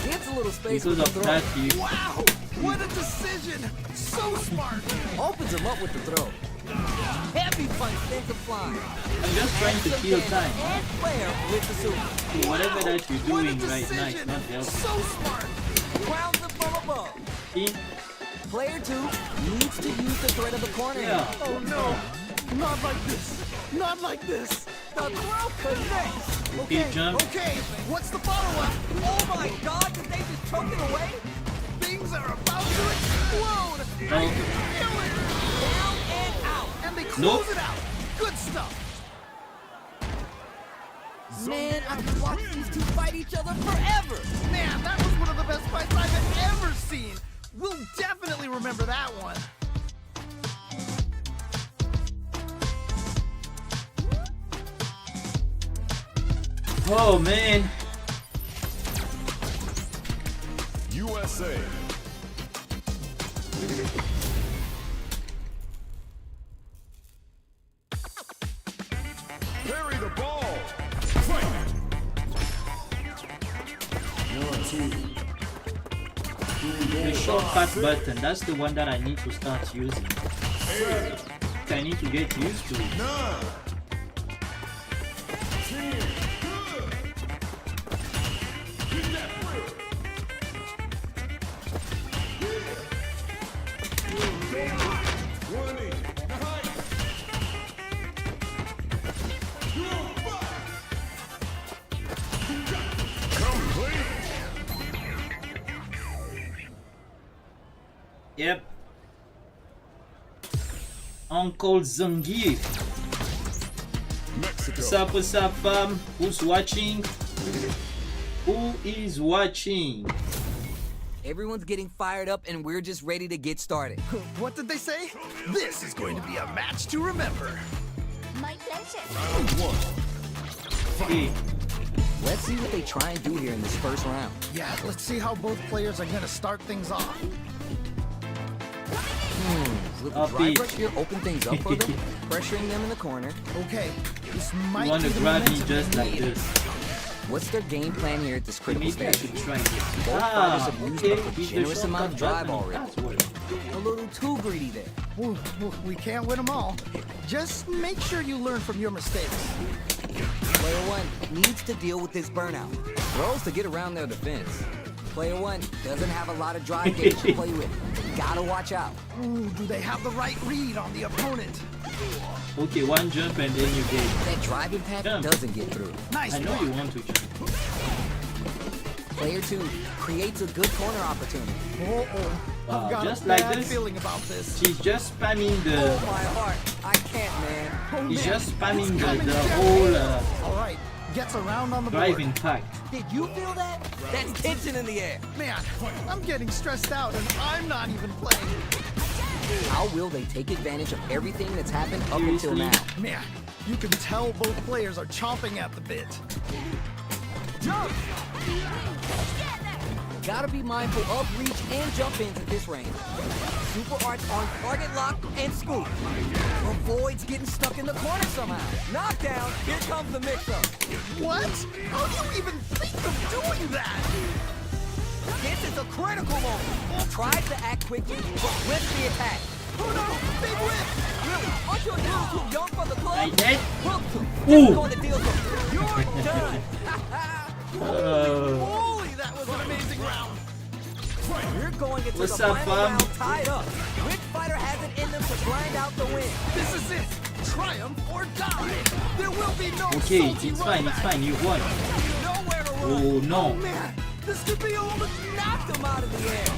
Gives a little space Because with of the throw. that, you Wow, what a decision! So smart. Opens him up with the throw. Heavy punch sends him flying. I'm just trying to kill time. And player with the super. So whatever that you're What a doing right now is decision! not helping. So smart. Grounds him from above. See? Player 2 needs to use the threat of the corner. Yeah. Oh no, not like this. Not like this. The throw connects. Okay, jump. Okay, what's the follow-up? Oh my god, did they just choke it away? Things are about to explode. No. I can feel it. Down and out. And they close Nope. it out. Good stuff. Man, I could watch these two fight each other forever. Man, that was one of the best fights I've ever seen. We'll definitely remember that one. Oh man. USA. Carry the ball. Fight. The shortcut button, that's the one that I need to start using. I need to get used to it. 9. 10. Get that through. Yep. Uncle ZANGIEF. What's up, fam? Who's watching? Who is watching? Everyone's getting fired up and we're just ready to get started. What did they say? This is going to be a match to remember. My pleasure. Okay. Let's see what they try and do here in this first round. Yeah, let's see how both players are going to start things off. Will the Up drive each. rush here open things up for them? Pressuring them in the corner. Okay, this You might want be to the grab me momentum just they like need. this. What's their game plan here at this critical Maybe I stage? should try this. Both fighters have used okay. up a Beat the generous amount of shortcut drive button. already. That's what. A little too greedy there. Ooh, we can't win them all. Just make sure you learn from your mistakes. Player 1 needs to deal with this burnout. Throws to get around their defense. Player 1 doesn't have a lot of drive gauge to play with. Gotta watch out. Ooh, do they have the right read on the opponent? Okay, one jump and then you get. That drive impact Jump. doesn't get through. Nice I know block. you want to jump. Player 2 creates a good corner opportunity. Uh-oh. Wow, I've got just a like bad this? feeling about this. She's just spamming Oh the. my heart, I can't, man. Oh, He's man, just spamming it's coming the down. whole All right, gets around on the drive board. impact. Did you feel that? That's tension in the air. Man, I'm getting stressed out and I'm not even playing. How will they take advantage of everything that's happened up until Seriously? now? Man, you can tell both players are chomping at the bit. Jump! Gotta be mindful of reach and jump ins at this range. Super Arts on target lock and scoop. Avoids getting stuck in the corner somehow. Knockdown, here comes the mix-up. What? How do you even think of doing that? This is a critical moment. Tries to act quickly, but whips the attack. Oh no, big whip! Really, aren't you a little too young for the I club? dead? Hooked him. Ooh. This is going to deal with him. You're done. Holy, that was an amazing round. We're going into What's the up, final fam? round tied up. Which fighter has it in them to grind out the win? This is it. Triumph or die. There will be no Okay, salty it's fine, it's runback. fine. You won. Nowhere to run. Oh no. Man, this could be over. Knocked him out of the air.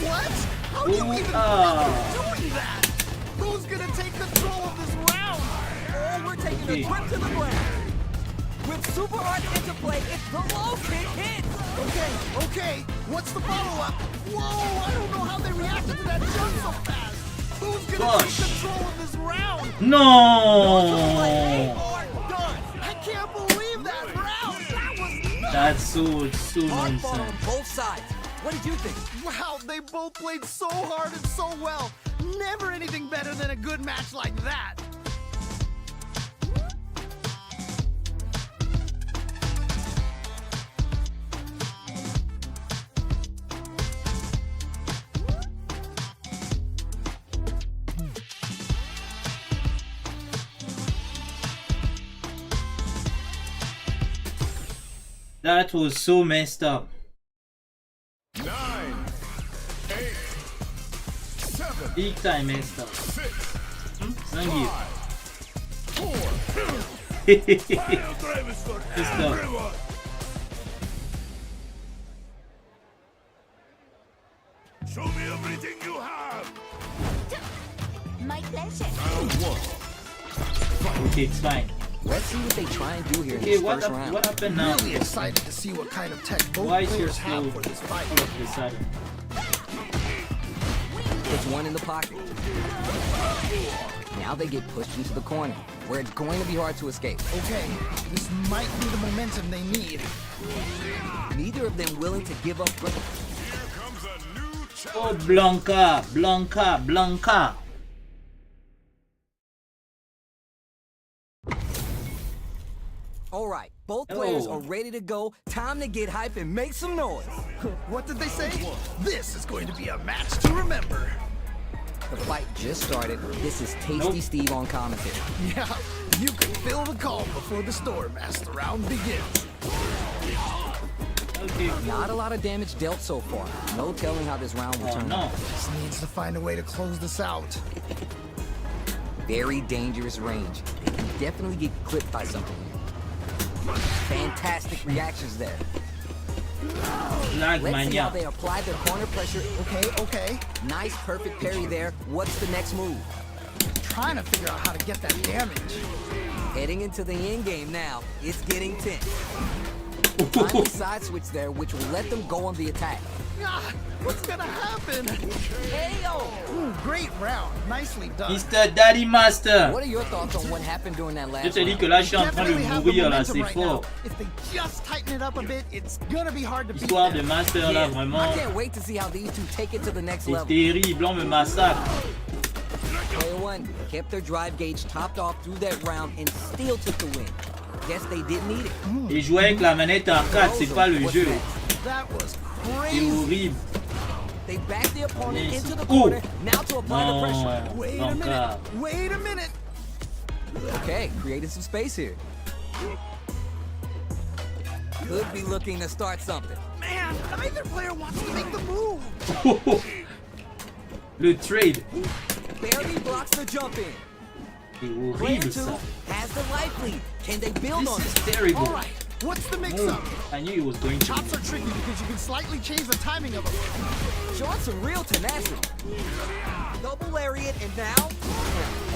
What? How do you Ooh, even think ah. of doing that? Who's gonna take control of this round? Oh, we're taking Okay. a trip to the ground. With Super Arts into play, it's the low kick hits. Okay. What's the follow-up? Whoa, I don't know how they reacted to that jump so fast. Who's gonna Gosh. take control of this round? No. Done. I can't believe that round. That's so Hardball on nonsense. both sides. What did you think? Wow, they both played so hard and so well. Never anything better than a good match like that. That was so messed up. 9, 8, 7, Big time messed up. 6, ZANGIEF. 4. Messed up. Show me everything you have. My pleasure. Okay, it's fine. Let's see what they try and do here in Okay, this first round. what happened now? Really excited to see what kind of tech both Why is your players slow have for this fight. all of a sudden? Puts one in the pocket. Now they get pushed into the corner, where it's going to be hard to escape. Okay, this might be the momentum they need. Neither of them willing to give up. Here comes a new Oh, challenge. Blanca. All right, both players are ready to go. Time to get hype and make some noise. What did they say? This is going to be a match to remember. The fight just started. This is Tasty Steve on commentary. Yeah, you can feel the calm before the storm as the round begins. Okay. Not a lot of damage dealt so far. No telling how this round will Oh turn no. out. Just needs to find a way to close this out. Very dangerous range. They can definitely get clipped by something here. Fantastic reactions there. Lag Let's see how mania. they apply their corner pressure. Okay. Nice, perfect parry there. What's the next move? Trying to figure out how to get that damage. Heading into the end game now. It's getting tense. Finally side switch there, which will let them go on the attack. Ah, what's gonna happen? Heyo! Ooh, great round. Nicely done. Mr. Daddy Master. What are your thoughts on what happened during that Je last te dis que round? là, je suis en train de Definitely have the mourir là, momentum c'est right fort. now. If they just tighten it up a bit, it's gonna be hard to beat Histoire de them. Master là, I vraiment, can't wait to see how these two take it to the next c'est level. terrible. On me massacre. Player one kept their drive gauge topped off through that round and still took the win. Guess they didn't need it. Et jouer avec la manette arcade, c'est pas le jeu. That was C'est crazy. horrible. They backed the opponent Yes. into the Ooh. corner, now to apply the pressure. Non, Wait a Blanca. minute. Wait a minute. Okay, created some space here. Could be looking to start something. Man, neither player wants to make the move. Le trade. Barely blocks the jump in. C'est Player horrible two ça. has the life lead. Can they build on This it? is terrible. All right, what's the mix-up? I knew it was going to. Chops are tricky because you can slightly change the timing of them. Showing some real tenacity. Double lariat, and now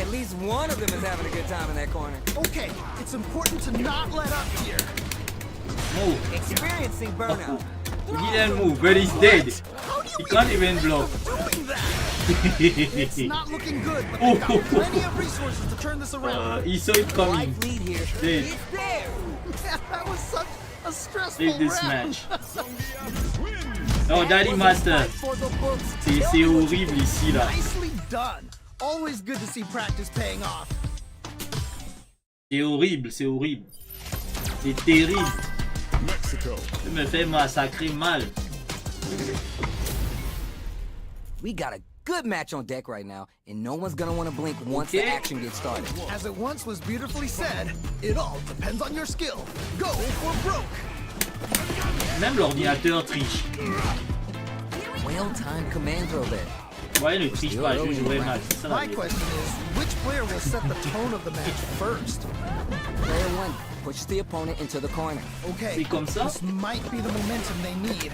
at least one of them is having a good time in that corner. Okay, it's important to not let up here. Move. Experiencing burnout. He didn't move, but he's dead. He can't even block. Doing that. It's not looking good, but they've got plenty of resources to turn this around. He saw it coming. Life lead here. Dead. It's there. That was such a stressful Leave this round. match. Oh, Daddy Master. For the books. C'est horrible ici là. Nicely done. Always good to see practice paying off. C'est horrible, c'est horrible. C'est terrible. Mexico. Je me fais massacrer mal. We got a good match on deck right now, and no one's gonna want to blink once the Okay. action gets started. As it once was beautifully said, it all depends on your skill. Go for broke. Même l'ordinateur triche. Well-timed command throw there. Ouais, ne triche pas, je jouerai mal. C'est ça la My vérité. question is, which player will set the tone of the match first? Player one pushes the opponent into the corner. Okay, C'est comme ça? this might be the momentum they need.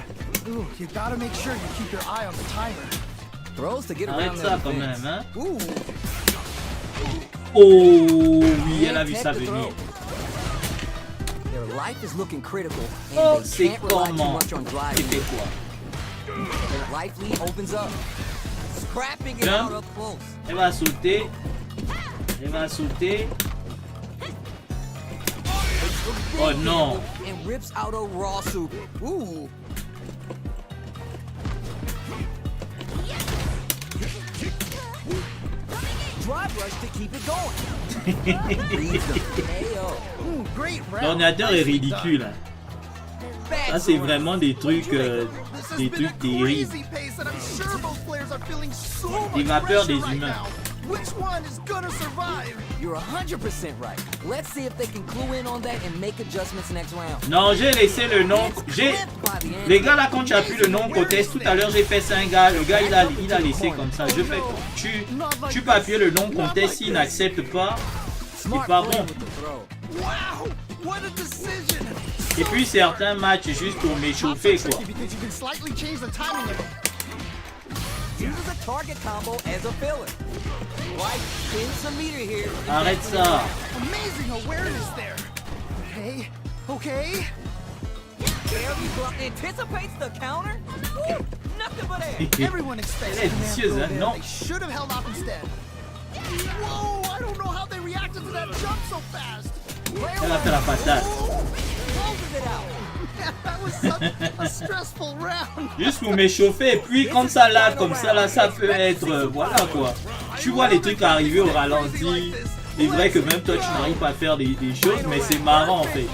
Ooh, you gotta make sure you keep your eye on the timer. Throws to get Arrête around ça their quand defense. même, hein. Ooh, Oh oui, elle a vu Can't ça tech the venir. throw. Their life is looking critical, and Oh, they c'est can't rely too comment? much on J'ai driving. fait quoi? Their life lead opens up. Scrapping it Bien. out up close. Elle va sauter. Elle va sauter. Oh non. And rips out a raw super. Ooh. Drive rush to keep it going. L'ordinateur est ridicule. Hein. Ça c'est vraiment des trucs terribles. Il va peur des humains. Which one is gonna survive? You're 100% right. Let's see if they can clue in on that and make adjustments next round. Non, j'ai laissé le nom. Les gars là, quand tu as plus le nom contest, tout à l'heure j'ai fait ça un gars. Le gars il a laissé comme ça. Je fais. Tu peux appuyer le nom contest s'il n'accepte pas. C'est pas bon. Wow! What a decision! Et puis certains matchs juste pour m'échauffer quoi. Because you can slightly change the timing of it. Uses a target combo as a filler. Right, spin some meter here. Arrête ça. Amazing awareness there. Okay, okay. Anticipates the counter. Woo, nothing but air. Everyone expects Elle est vicieuse, hein, non? They should have held off instead. Whoa! I don't know how they reacted to that jump so fast. Elle a fait la patate. Closes it out. That was such a stressful round. Juste pour m'échauffer. Et puis quand ça lave comme ça là, ça peut être voilà quoi. Tu vois les trucs arriver au ralenti. C'est vrai que même toi tu n'arrives pas à faire des choses, mais c'est marrant en fait.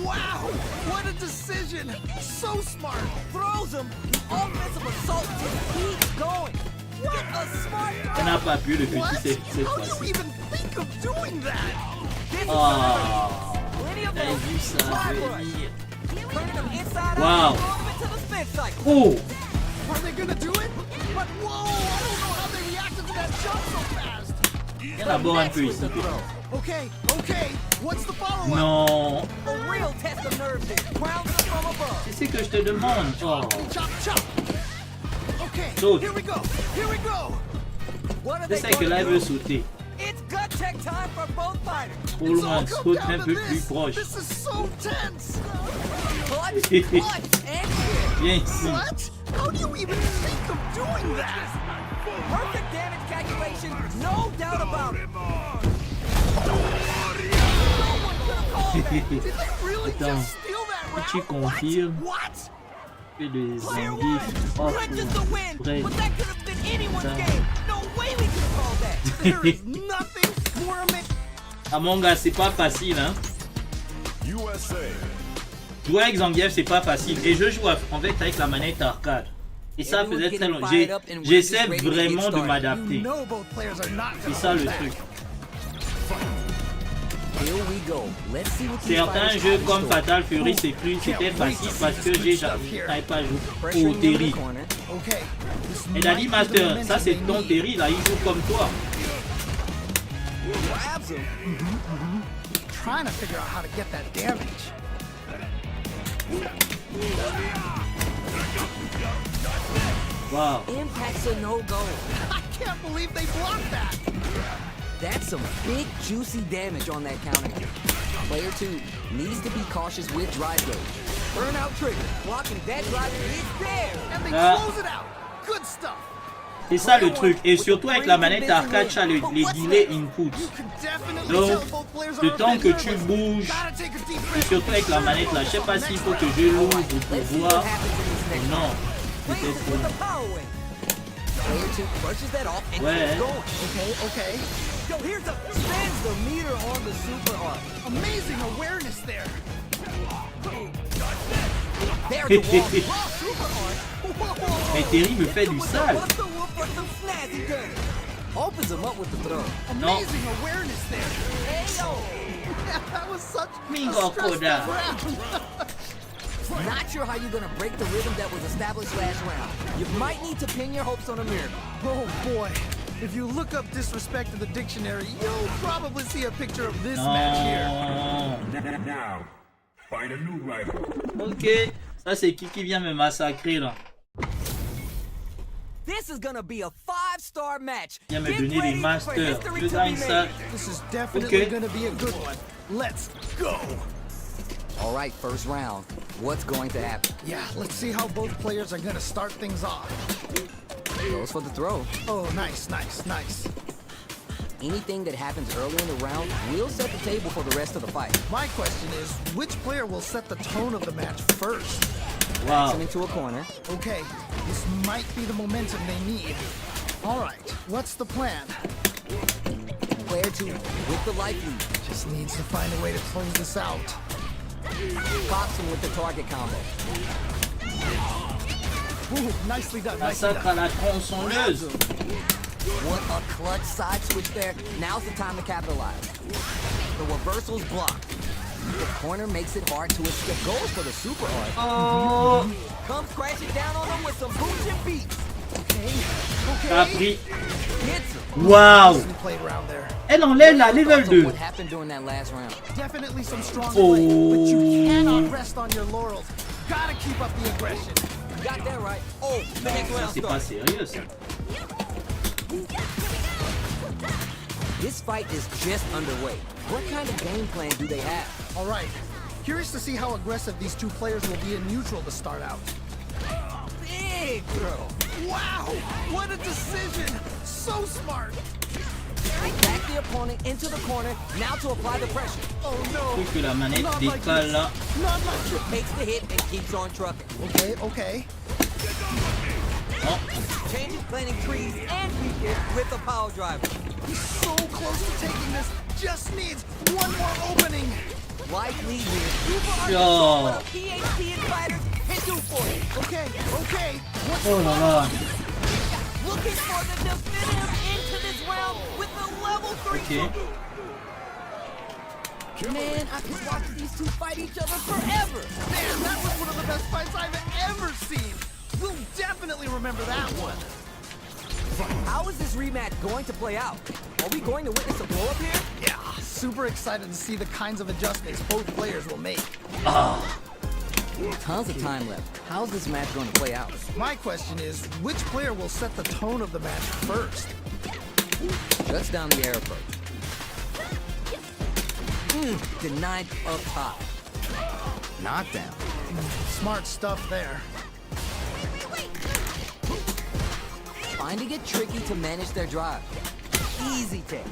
Wow! What a decision! So smart. Throws him. Offensive assault. Keep going. What a smart. Elle n'a pas pu le petit What? cette How do you fois-ci. even think of doing that? Ah, j'ai vu ça venir. Wow. Oh. Are they gonna do it? But whoa! I don't know how they reacted to that jump so fast. Viens d'abord un peu ici. Okay, okay. What's the follow-up? Non. A real test of nerves here. Grounds it from above. C'est ce que je te demande. Oh. Chop, chop. Okay, Saute. here we go. Here we go. What are Je they sais que là elle gonna veut do? sauter. It's gut check time for both fighters. Trop loin, saute un peu plus proche. This is so tense. Punch, punch, and hit. Viens ici. What? How do you even think of doing that? Perfect damage calculation, no doubt about it. Did they really Attends, just steal that round? tu confirmes What? que des Player zangief one, off Red just a win, près. but that could have been anyone's Attends. game. No way we could call that. There is nothing more amazing. Among Us, c'est pas facile hein. USA. Jouer avec Zangief c'est pas facile et je joue en fait avec la manette arcade. Et ça faisait très longtemps. J'essaie vraiment de m'adapter. You know both players are not C'est gonna ça hold le back. truc. Here we go. Let's see what these Certains fighters jeux have in comme store. Fatal Fury c'était facile parce que j'avais pas joué Pressure au in the Terry. corner. Okay. this Et might Daddy be the Master, momentum ça c'est they ton need. Terry là, il joue comme toi. Grabs him. Trying to figure out how to get that damage. Wow. Impact's a no-go. I can't believe they blocked that. That's some big, juicy damage on that counter. Player 2 needs to be cautious with drive gauge. Burnout trigger. Blocking that drive is there. And they Ah. close it out. Good stuff. C'est ça le truc. Et surtout avec la manette arcade, tu as les delay inputs. You can definitely Donc, tell both players le are a temps bit que tu nervous. bouges, Gotta take a deep et breath. surtout avec la manette là, je sais pas s'il faut que je l'ouvre pour Let's see voir. what happens in this next Non, Plays it with the peut-être power wing. Player 2 brushes that off and Ouais. keeps going. Okay, okay. Yo, here's a spins the meter on the super arc. Amazing awareness there. There's the wall. Raw super arc. Whoa. mais Terry me fait du sale. Buster whoop for some snazzy damage. Opens him up with the throw. Amazing awareness there. Hey, yo. That was such Mingo a stressful Koda. round. Not sure how you're gonna break the rhythm that was established last round. You might need to pin your hopes on a miracle. Oh boy. If you look up disrespect in the dictionary, you'll probably see a picture of this match here. Non. Now, find a new rival. Ok, ça c'est qui vient me massacrer là. This is gonna be a 5-star match. Viens me Get donner ready des for masters. history Je to gagne be ça. made. This is definitely Okay. going to be a good one. Let's go. All right, first round. What's going to happen? Yeah, let's see how both players are going to start things off. Goes for the throw. Oh, nice, nice, nice. Anything that happens early in the round will set the table for the rest of the fight. My question is, which player will set the tone of the match first? Wow. Him into a corner. Okay, this might be the momentum they need. All right, what's the plan? Player 2 with the life lead. Just needs to find a way to close this out. Pops him with the target combo. Ooh, nicely done, nicely Massacre à done. la tronçonneuse. What a clutch side switch there. Now's the time to capitalize. The reversal's blocked. The corner makes it hard to escape. Goes for the super hard. Oh. Comes crashing down on them with some boots and beats. Okay, Capri. Hits him. Wow. nicely played around there. Elle enlève la level Thoughts on 2. what happened during that last round? Definitely some strong Oh. play, but you cannot rest on your laurels. Gotta keep up the aggression. Got that right. Oh, the next round C'est pas starts. sérieux ça. This fight is just underway. What kind of game plan do they have? All right, curious to see how aggressive these two players will be in neutral to start out. Big throw. Wow, what a decision! So smart. They back the opponent into the corner, now to apply the pressure. Oh no. Faut que la manette Not like décale this. là. Not like this. Takes the hit and keeps on trucking. Okay, okay. Oh. Changing planning trees and weekend with the power driver. He's so close to taking this. Just needs one more opening. Life lead here. Super hard Yo. control with a PhD in fighters. Hit 2 for it. Okay, okay. What's Oh là là. Looking for the definitive into this round with the level 3. Ok. Man, I could watch these two fight each other forever. Man, that was one of the best fights I've ever seen. We'll definitely remember that one. How is this rematch going to play out? Are we going to witness a blow up here? Yeah, super excited to see the kinds of adjustments both players will make. Tons of time left. How's this match going to play out? My question is, which player will set the tone of the match first? Shuts down the air approach. Denied up top. Knockdown. Smart stuff there. Finding it tricky to manage their drive. Easy take.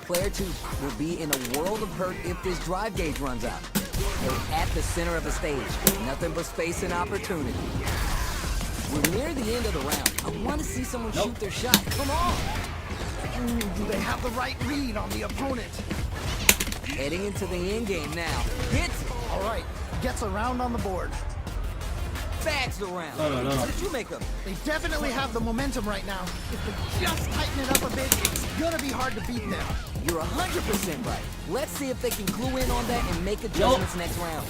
Player 2 will be in a world of hurt if this drive gauge runs out. They're at the center of the stage. Nothing but space and opportunity. We're near the end of the round. I want to see someone shoot their shot. Come on! Do they have the right read on the opponent? Heading into the end game now. Hits! All right, gets a round on the board. Bags the round. Oh là là. What did you make of it? They definitely have the momentum right now. If they just tighten it up a bit, it's gonna be hard to beat them. You're 100% right. Let's see if they can glue in on that and make adjustments next round.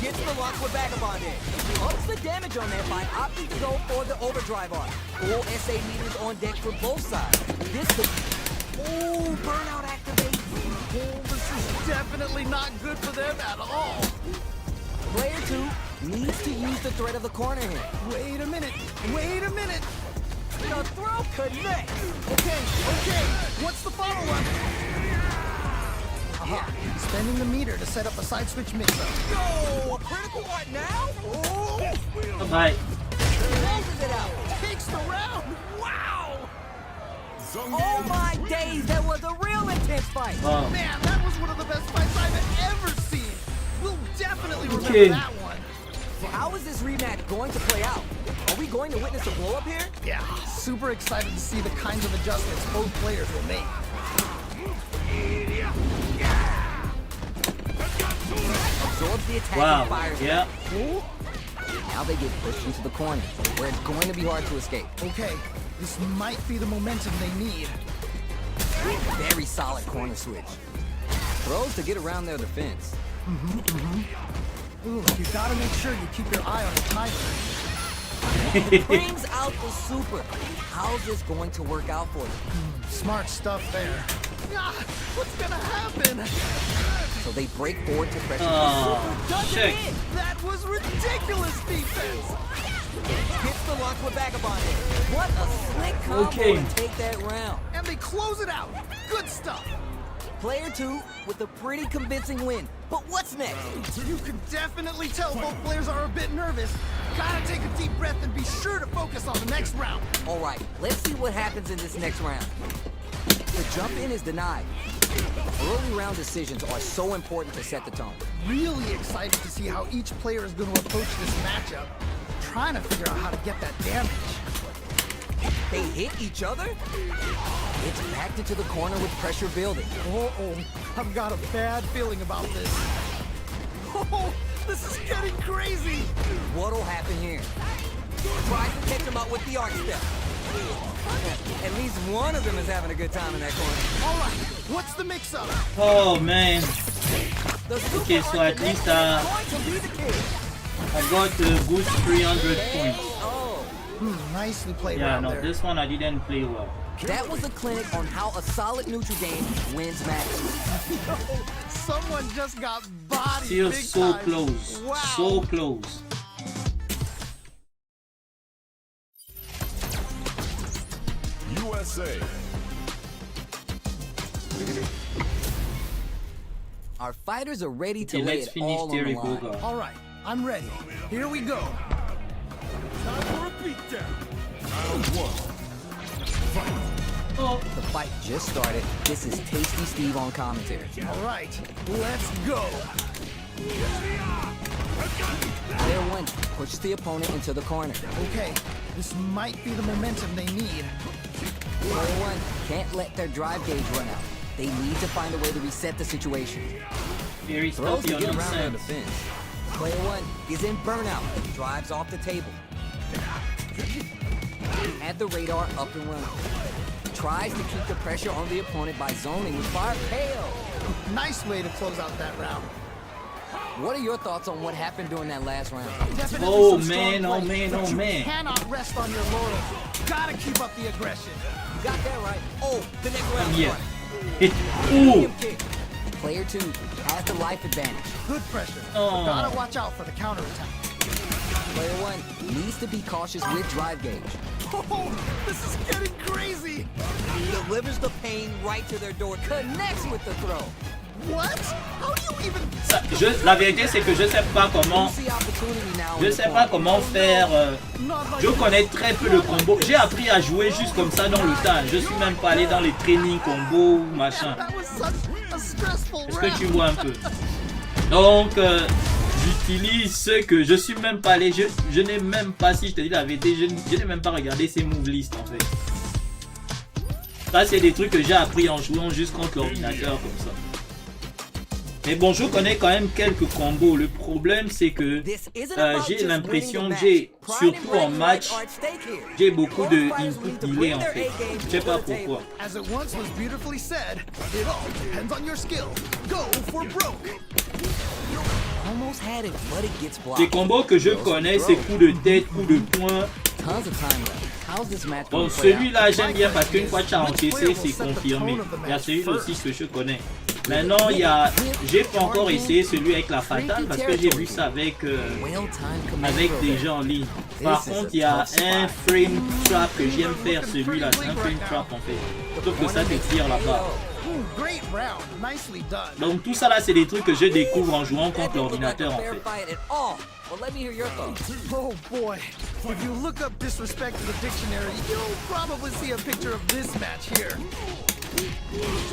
Gets the lock with Vagabond in. Ups the damage on that by opting to go for the overdrive arc. Full SA meters on deck for both sides. This could... Oh, burnout activate. Oh, this is definitely not good for them at all. Player 2 needs to use the threat of the corner here. Wait a minute, wait a minute. The throw connects. Okay, okay, what's the follow-up? Aha, spending the meter to set up a side switch mix-up. No, a critical art now? Oh, Bye. closes it out. Takes the round, wow! Oh my days, that was a real intense fight. Wow. Man, that was one of the best fights I've ever seen. We'll definitely remember Okay. that one. How is this rematch going to play out? Are we going to witness a blow up here? Yeah, super excited to see the kinds of adjustments both players will make. Absorbs the attack Wow. and fires. Yeah. Now they get pushed into the corner, where it's going to be hard to escape. Okay, this might be the momentum they need. Very solid corner switch. Throws to get around their defense. Ooh, you gotta make sure you keep your eye on the timer. Brings out the super. How's this going to work out for them? Smart stuff there. Ah, what's gonna happen? So they break forward to pressure. Oh, Doesn't shit. it? That was ridiculous defense. Hits the lock with Vagabond in. What a slick combo Okay. to take that round. And they close it out. Good stuff. Player 2 with a pretty convincing win. But what's next? You can definitely tell both players are a bit nervous. Gotta take a deep breath and be sure to focus on the next round. All right, let's see what happens in this next round. The jump in is denied. Early round decisions are so important to set the tone. Really excited to see how each player is going to approach this matchup. Trying to figure out how to get that damage. They hit each other? It's backed into the corner with pressure building. Uh-oh, I've got a bad feeling about this. Oh, this is getting crazy. What'll happen here? Tries to catch him up with the arc step. At least one of them is having a good time in that corner. All right, what's the mix-up? Oh man. Okay, so at least I got a good 300 points. Nicely played. Yeah, no, this one I didn't play well. That was a clinic on how a solid neutral game wins matches. Someone just got bodied. Still big so time. close. Wow. So close. USA. Our fighters are ready to Okay, lay let's it finish all on the Terry line. Boga. All right, I'm ready. Here we go. Time for a beatdown. Round one. The fight just started. This is Tasty Steve on commentary. All right, let's go. Player one pushes the opponent into the corner. Okay, this might be the momentum they need. Player one can't let their drive gauge run out. They need to find a way to reset the situation. Very Throws stop to your get around their nonsense. defense. Player one is in burnout. Drives off the table. Had the radar up and running. Tries to keep the pressure on the opponent by zoning with fire KO. Nice way to close out that round. What are your thoughts on what happened during that last round? Definitely Oh some strong man, oh play, man, but oh you man. cannot rest on your laurels. Gotta keep up the aggression. You got that right. Oh, the next round. Yeah. Ooh. Player two has the life advantage. Good pressure. Oh. Gotta watch out for the counterattack. Player one needs to be cautious with drive gauge. Oh, this is getting crazy. Delivers the pain right to their door. Connects with the throw. What? How do you even... La vérité c'est que je sais pas comment. Je sais pas comment faire. Je connais très peu de combos. J'ai appris à jouer juste comme ça dans le tas. Je suis même pas allé dans les trainings combos ou machin. Est-ce que tu vois un peu? Donc j'utilise ce que je suis même pas allé. Je n'ai même pas, si je te dis la vérité, je n'ai même pas regardé ces move list en fait. Ça c'est des trucs que j'ai appris en jouant juste contre l'ordinateur comme ça. Mais bon, je connais quand même quelques combos. Le problème, c'est que j'ai l'impression que j'ai, surtout en match, j'ai beaucoup de input delay en fait. Je sais pas pourquoi. As it once was beautifully said, it all depends on your skill. Go for broke. Almost had it, but it gets blocked. Les combos que je connais, c'est coup de tête, coup de poing. Tons of time left. How's this match Bon, going to play out? celui-là, j'aime bien parce qu'une fois que tu as encaissé, c'est confirmé. Il y a celui-là aussi que je connais. Maintenant, il y a, j'ai pas encore essayé celui avec la fatale parce que j'ai vu ça avec des gens en ligne. Par contre, il y a un frame trap que j'aime faire, celui-là, un frame trap en fait. Sauf que ça te tire là-bas. Donc tout ça là, c'est des trucs que je découvre en jouant contre l'ordinateur en fait. Well, let me hear your thoughts. Oh boy, if you look up disrespect in the dictionary, you'll probably see a picture of this match here.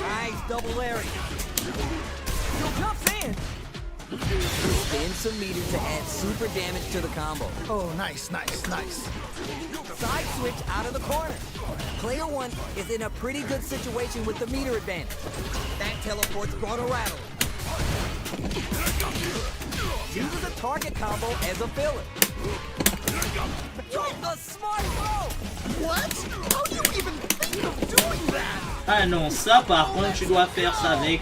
Nice double Larry. Jumps in. Spin some meter to add super damage to the combo. Oh, nice, nice, nice. Side switch out of the corner. Player one is in a pretty good situation with the meter advantage. That teleport's gonna rattle. Uses a target combo as a filler. A smart throw! What? How do you even think of doing that? Ah non, ça par contre, tu dois faire ça avec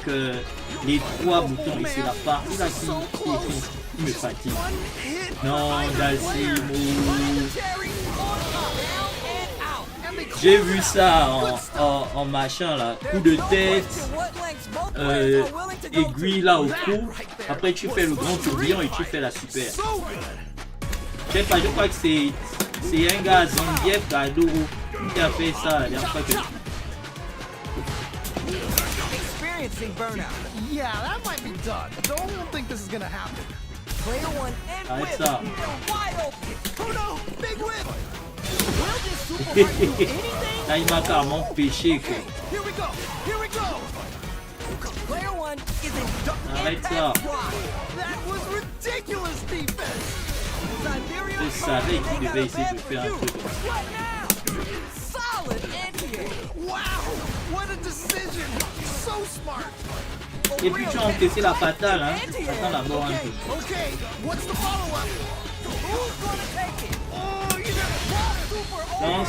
les trois boutons et c'est la partie là qui me fatigue. Non, Dalsimo. J'ai vu ça en machin là, coup de tête, aiguille là au cou. Après tu fais le grand tourbillon et tu fais la super. Je sais pas, je crois que c'est un gars ZANGIEF qui a fait ça la dernière fois que... Yeah, that might be done. Don't think this is gonna happen. Player one and Arrête whip. ça. Wide open. Oh no, big whip. Là il m'a carrément pêché quoi. Here we go. Here we go. Player one is in Arrête ça. That was ridiculous defense. Je savais qu'il devait essayer de faire un truc. What now? Solid anti-air. Wow, what a decision. So smart. Et puis tu as encaissé la fatale, hein. Attends d'abord un peu. Okay, what's the follow-up? Who's gonna take it? Oh, you got super Non,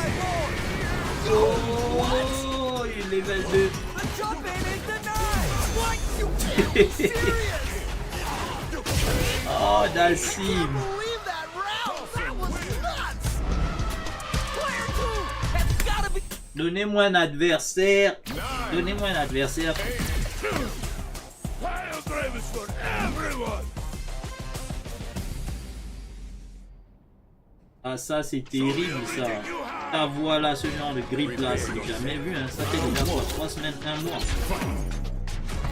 oh, il est level 2. The jump in is denied. What? You can't be serious. Oh, Dalsim. Believe that round. That was nuts. Player two has gotta be. Donnez-moi un adversaire. Donnez-moi un adversaire. Fire drive is for everyone. Ah, ça c'est terrible ça. Ah voilà ce genre de grip là, c'est jamais vu, hein. Ça fait déjà quoi, 3 semaines, 1 mois.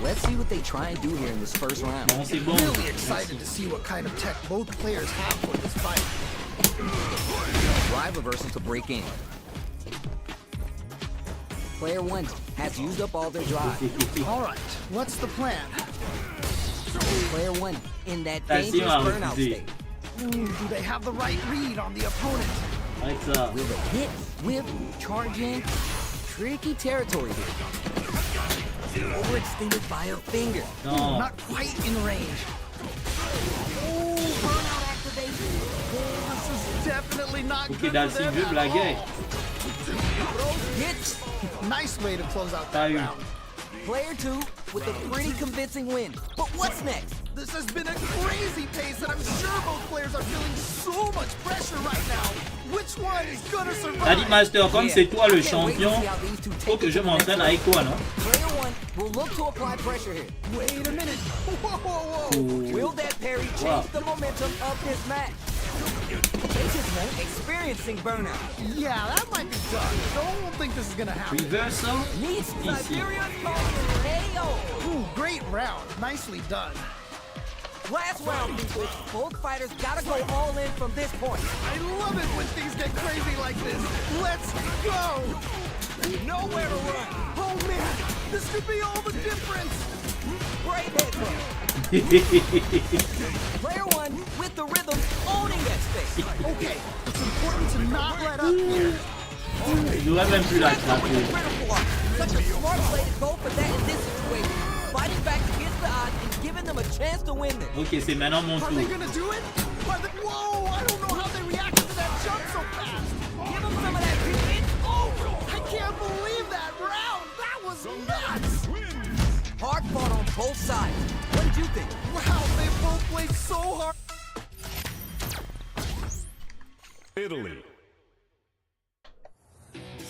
Let's see what they try and do here in this first round. Bon, c'est bon. Really excited to see what kind of tech both players have for this fight. Drive reversal to break in. Player one has used up all their drive. All right, what's the plan? Player one in that That's dangerous you, burnout Mboté. state. Ooh, do they have the right read on the opponent? Avec ça. With a hit, whip, charge in, tricky territory here. Overextended by a finger. Non. Not quite in range. Ooh, burnout activation. This is definitely not Ok, good for Dalsim them veut at blaguer. all. Hits. Nice way to close out Salut. that round. Player two with a pretty convincing win. But what's next? This has been a crazy pace, and I'm sure both players are feeling so much pressure right now. Which one is gonna survive? T'as dit Master, comme c'est toi le I can't wait to champion, see how these two faut take que it je to the next m'entraîne level. avec toi, non? Player one will look to apply pressure here. Wait a minute. Whoa, whoa, whoa. Will that parry change Wow. the momentum of this match? They just won't experiencing burnout. Yeah, that might be done. Don't think this is gonna happen. Reversal. Needs Ici. Siberian Cold. AO. Ooh, great round. Nicely done. Last round, people. Both fighters gotta go all in from this point. I love it when things get crazy like this. Let's go. Nowhere to run. Oh man, this could be all the difference. Great headbutt. Player one with the rhythm owning that space. Okay, it's important to not let up here. Il aurait même pu l'attraper. Critical art. Such a smart play to go for that in this situation. Fighting back against the odds and giving them a chance to win this. Ok, c'est maintenant mon Are they tour. gonna do it? Whoa, I don't know how they reacted to that jump so fast. Give them some of that it's over. I can't believe that round. That was nuts. Hard fought on both sides. What did you think? Wow, they both played so hard. Italy.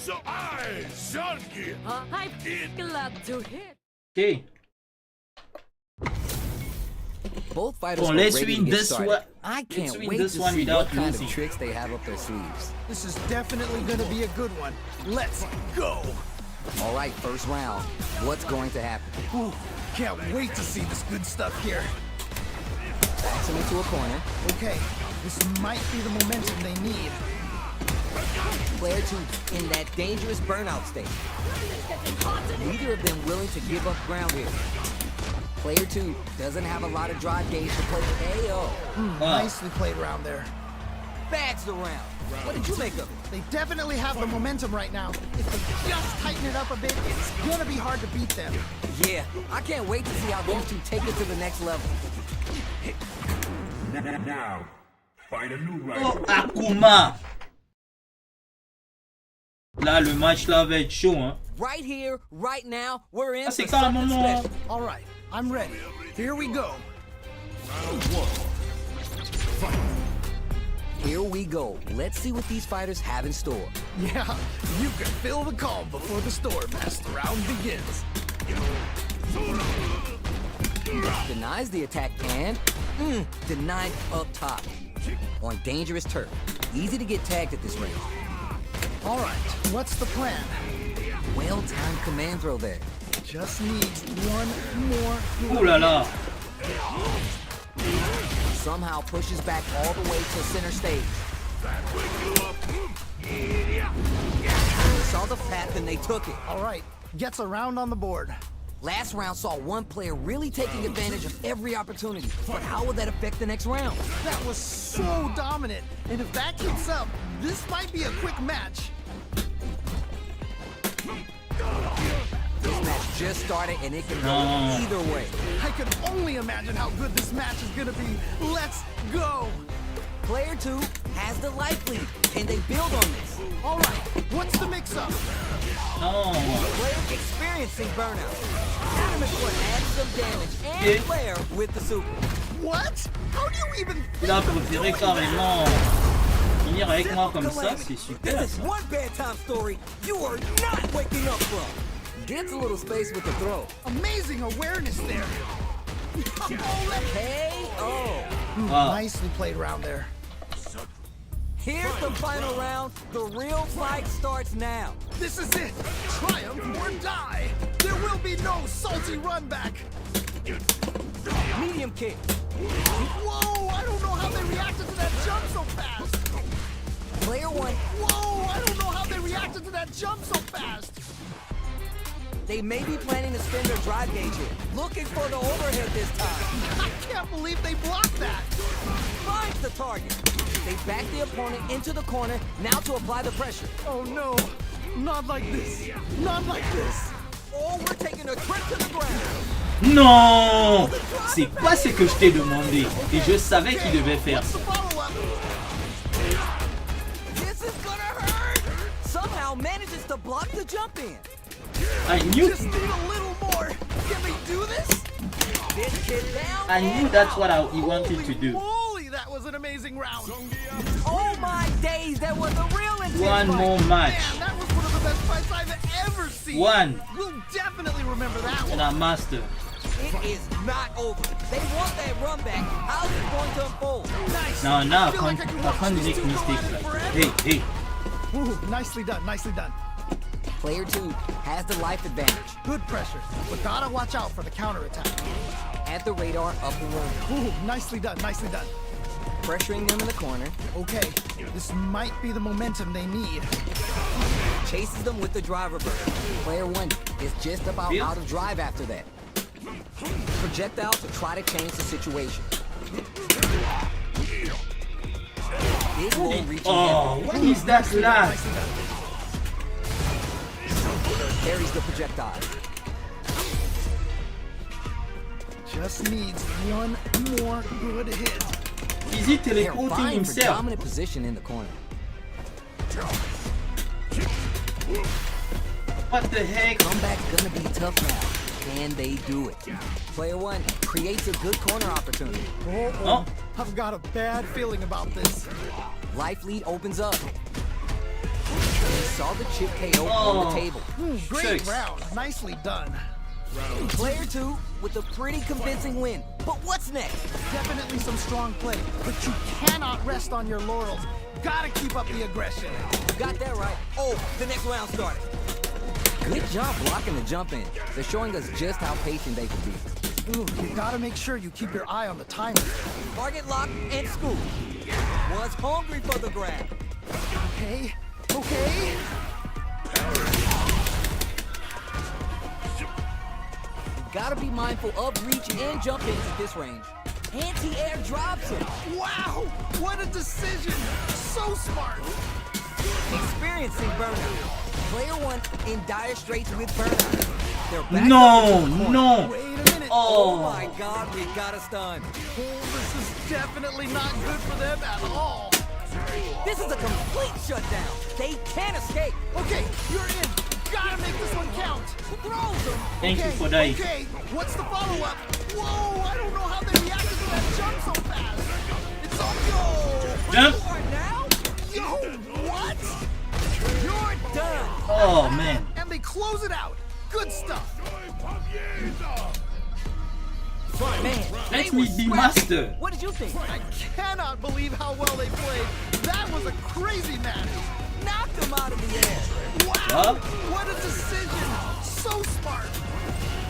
So ZANGIEF. I'm glad to hear. Ok. Both fighters Bon, are let's ready to win get this started. one. I can't Let's win wait this to one see without what kind losing. of tricks they have up their sleeves. This is definitely gonna be a good one. Let's go. All right, first round. What's going to happen? Ooh, can't wait to see this good stuff here. Backs him into a corner. Okay, this might be the momentum they need. Player two in that dangerous burnout state. Neither of them willing to give up ground here. Player two doesn't have a lot of drive gauge to play with AO. Nicely played around there. Bags the round. What did you make of it? They definitely have the momentum right now. If they just tighten it up a bit, it's gonna be hard to beat them. Yeah, I can't wait to see how these two take it to the next level. Now, find a new Oh, rival. Akuma. Là, le match là va être chaud, hein. Right here, right now, we're in Ah, c'est for something carrément... special. All right, I'm ready. Here we go. Here we go. Let's see what these fighters have in store. Yeah, you can feel the calm before the storm as the round begins. Denies the attack and denied up top. On dangerous turf. Easy to get tagged at this range. All right, what's the plan? Well-timed command throw there. Just needs one more. Oh là là. Somehow pushes back all the way to center stage. Hmm. They saw the path and they took it. All right, gets a round on the board. Last round saw one player really taking advantage of every opportunity, but how will that affect the next round? That was so dominant, and if that keeps up, this might be a quick match. This match just started and it can go either way. I can only imagine how good this match is gonna be. Let's go! Player 2 has the life lead, and they build on this. All right, what's the mix-up? Player experiencing burnout. Adamant one adds some damage, and player with the super. What? How do you even Il a préféré carrément finir avec moi comme ça, c'est super. This is one bedtime story you are not waking up from. Gets a little space with the throw. Amazing awareness there. Nicely played round there. Here's the final round. The real fight starts now. This is it. Triumph or die. There will be no salty run back. Medium kick. Whoa, I don't know how they reacted to that jump so fast. Player 1. Whoa, I don't know how they reacted to that jump so fast. They may be planning to spin their drive gauge here. Looking for the overhead this time. I can't believe they blocked that. Finds the target. They back the opponent into the corner, now to apply the pressure. Oh no, not like this. Not like this. Oh, we're taking a trip to the ground. Non, c'est pas ce que je t'ai demandé. Et je savais qu'il devait faire ça. This is gonna hurt. Somehow manages to block the jump in. I knew. Just need a little more. Can we do this? I knew that's what he wanted to do. Holy, that was an amazing round. Oh my days, that was a real intense One fight. more match. Man, that was one of the best fights I've ever seen. One. We'll definitely remember that one. And I master. It is not over. They want that run back. How's it going to unfold? Nice. No, no, I feel like can't watch make these two go mistakes at it like that. forever. Hey. Ooh, nicely done, nicely done. Player 2 has the life advantage. Good pressure, but gotta watch out for the counterattack. At the radar, up the room. Ooh, nicely done, nicely done. Pressuring them in the corner. Okay, this might be the momentum they need. Chases them with the drive reverse. Player 1 is just about out of drive after that. Projectile to try to change the situation. Big roll reaching What is that slash? Carries the projectile. Just needs one more good hit. Is he They're teleporting vying for himself? dominant position in the corner. What the heck? Comeback's gonna be tough now. Can they do it? Player 1 creates a good corner opportunity. Oh. I've got a bad feeling about this. Life lead opens up. They saw the chip KO on the table. Great round, nicely done. Player 2 with a pretty convincing win. But what's next? Definitely some strong play, but you cannot rest on your laurels. Gotta keep up the aggression. You got that right. Oh, the next round started. Good job blocking the jump in. They're showing us just how patient they can be. Ooh, you gotta make sure you keep your eye on the timer. Target locked and scoop. Was hungry for the grab. Okay, okay. You gotta be mindful of reach and jump ins at this range. Anti-air drops him. Wow, what a decision. So smart. Experiencing burnout. Player 1 in dire straits with burnout. They're back No, up in the corner. no. Wait a minute. Oh my god, we got a stun. Oh, this is definitely not good for them at all. This is a complete shutdown. They can't escape. Okay, you're in. Gotta make this one count. Throws them. Thank you for that. Okay, what's the follow-up? Whoa, I don't know how they reacted to that jump so fast. It's all Jump. You are now? Yo, what? You're done. Oh man. And they close it out. Good stuff. Man, Let they me were be scrappy. master. What did you think? I cannot believe how well they played. That was a crazy match. Knocked them out of the air. Wow, what a decision. So smart.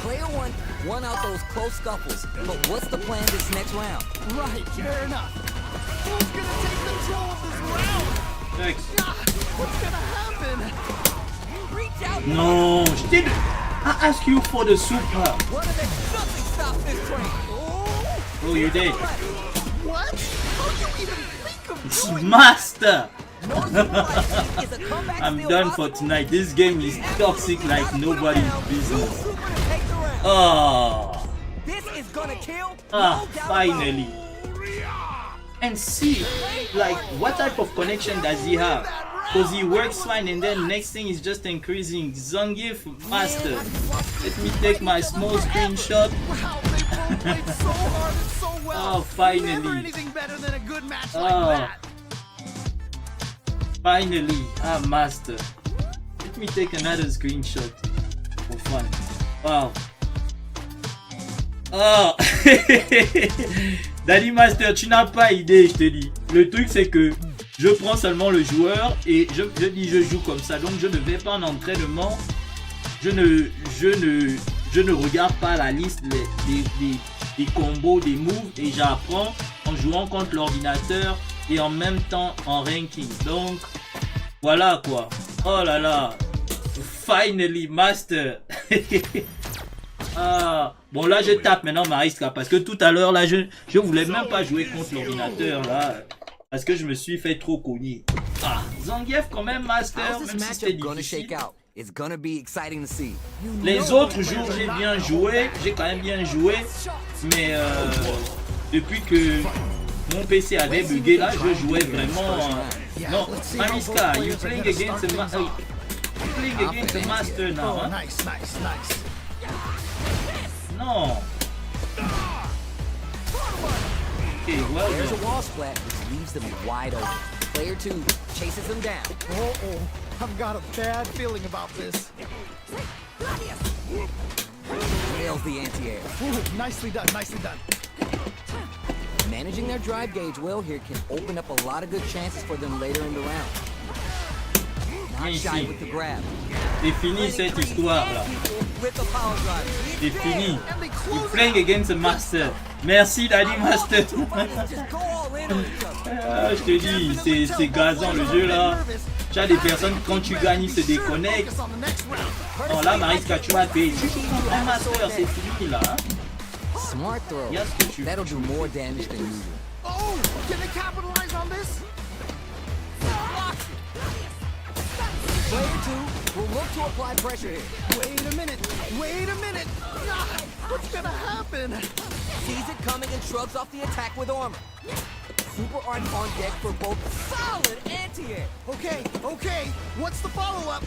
Player 1 won out those close scuffles, but what's the plan this next round? Right, fair enough. Who's gonna take control of this round? Thanks. Ah, what's gonna happen? Reach out No, she did. I asked you for the super. What if nothing stops this train? Oh, you did. What? How do you even think of It's doing master. Most people like think is a comeback I'm still done for possible? tonight. This game is toxic like nobody's business. Super to take the round. Oh, This is gonna kill. ah, no doubt finally. And see, like, what type of connection does he have? Because he works fine, and then next thing is just increasing. ZANGIEF master. Let me take my small screenshot. Wow, they both played so hard and so well. Oh, finally. Never anything better than a good match Oh. like that. Finally, master. Let me take another screenshot for fun. Wow. Oh. Daddy Master, tu n'as pas idée, je te dis. Le truc c'est que je prends seulement le joueur et je dis je joue comme ça. Donc je ne vais pas en entraînement. Je ne regarde pas la liste des combos, des moves, et j'apprends en jouant contre l'ordinateur et en même temps en ranking. Donc voilà quoi. Oh là là. Finally master. Ah, bon là je tape maintenant Mariska parce que tout à l'heure là je voulais même pas jouer contre l'ordinateur là parce que je me suis fait trop cogner. Ah, ZANGIEF quand même master, How's this même si c'était matchup gonna difficile. shake out? It's gonna be exciting to see. Les autres jours j'ai bien joué, j'ai quand même bien joué, mais depuis que mon PC avait bugué là, je jouais vraiment. Non, Mariska, you playing against a master now, Oh, hein? nice, nice, nice. Non. Okay, well There's a done. wall splat which leaves them wide open. Player 2 chases them down. Oh, I've got a bad feeling about this. Nails the anti-air. Ooh, nicely done, nicely done. Managing their drive gauge well here can open up a lot of good chances for them later in the round. Not shy with the grab. C'est fini cette histoire là. With the power drive. C'est fini. You're playing against a master. Merci Daddy Master. Just go all in on each other. Ah, je te dis, c'est gazant le jeu là. Tu as des personnes quand tu gagnes ils se déconnectent. Oh là Mariska, tu vas payer. Tu joues contre un master, c'est fini là. Hein? Smart throw. Yes, que tu That'll do more damage than usual. Oh, can they capitalize on this? Player 2 will look to apply pressure here. Wait a minute, wait a minute. Ah, what's gonna happen? Sees it coming and shrugs off the attack with armor. Super Art on deck for both solid anti-air. Okay, okay, what's the follow-up?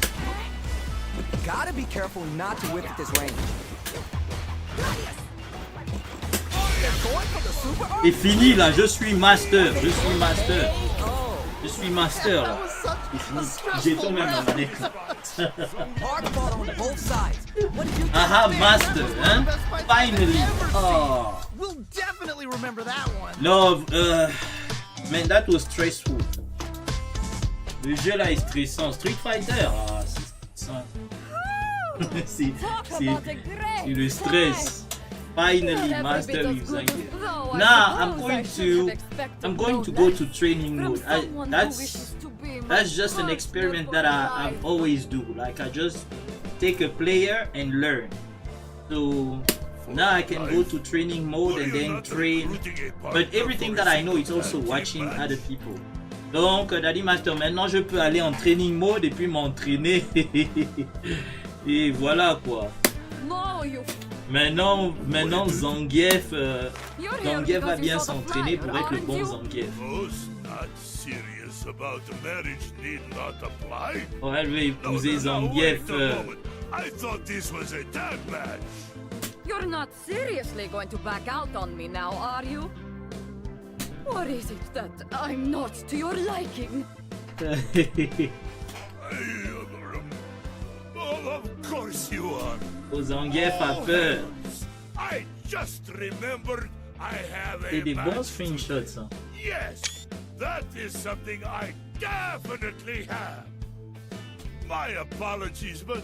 Gotta be careful not to whip at this range. They're going for the Super Art. C'est fini là, je suis master. Je suis master. Je suis master là. C'est fini. J'ai tout même dans mon écran. Hard fought on both sides. What did you think? Aha, master, hein? Finally. Oh. We'll definitely remember that one. Love, man, that was stressful. Le jeu là est stressant. Street Fighter, ah, c'est stressant. c'est le stress. Finally, master with ZANGIEF. Now I'm going to go to training mode. That's just an experiment that I always do. Like I just take a player and learn. So now I can go to training mode and then train. But everything that I know is also watching other people. Donc Daddy Master, maintenant je peux aller en training mode et puis m'entraîner. Et voilà quoi. Maintenant ZANGIEF va bien s'entraîner pour être le bon ZANGIEF. Oh, elle veut épouser ZANGIEF. I thought this was a tag match. You're not seriously going to back out on me now, are you? Or is it that I'm not to your liking? Oh, of course you are. Oh, ZANGIEF a peur. I just remembered I have C'est a des bons match. screenshots. Hein. Yes, that is something I definitely have. My apologies, but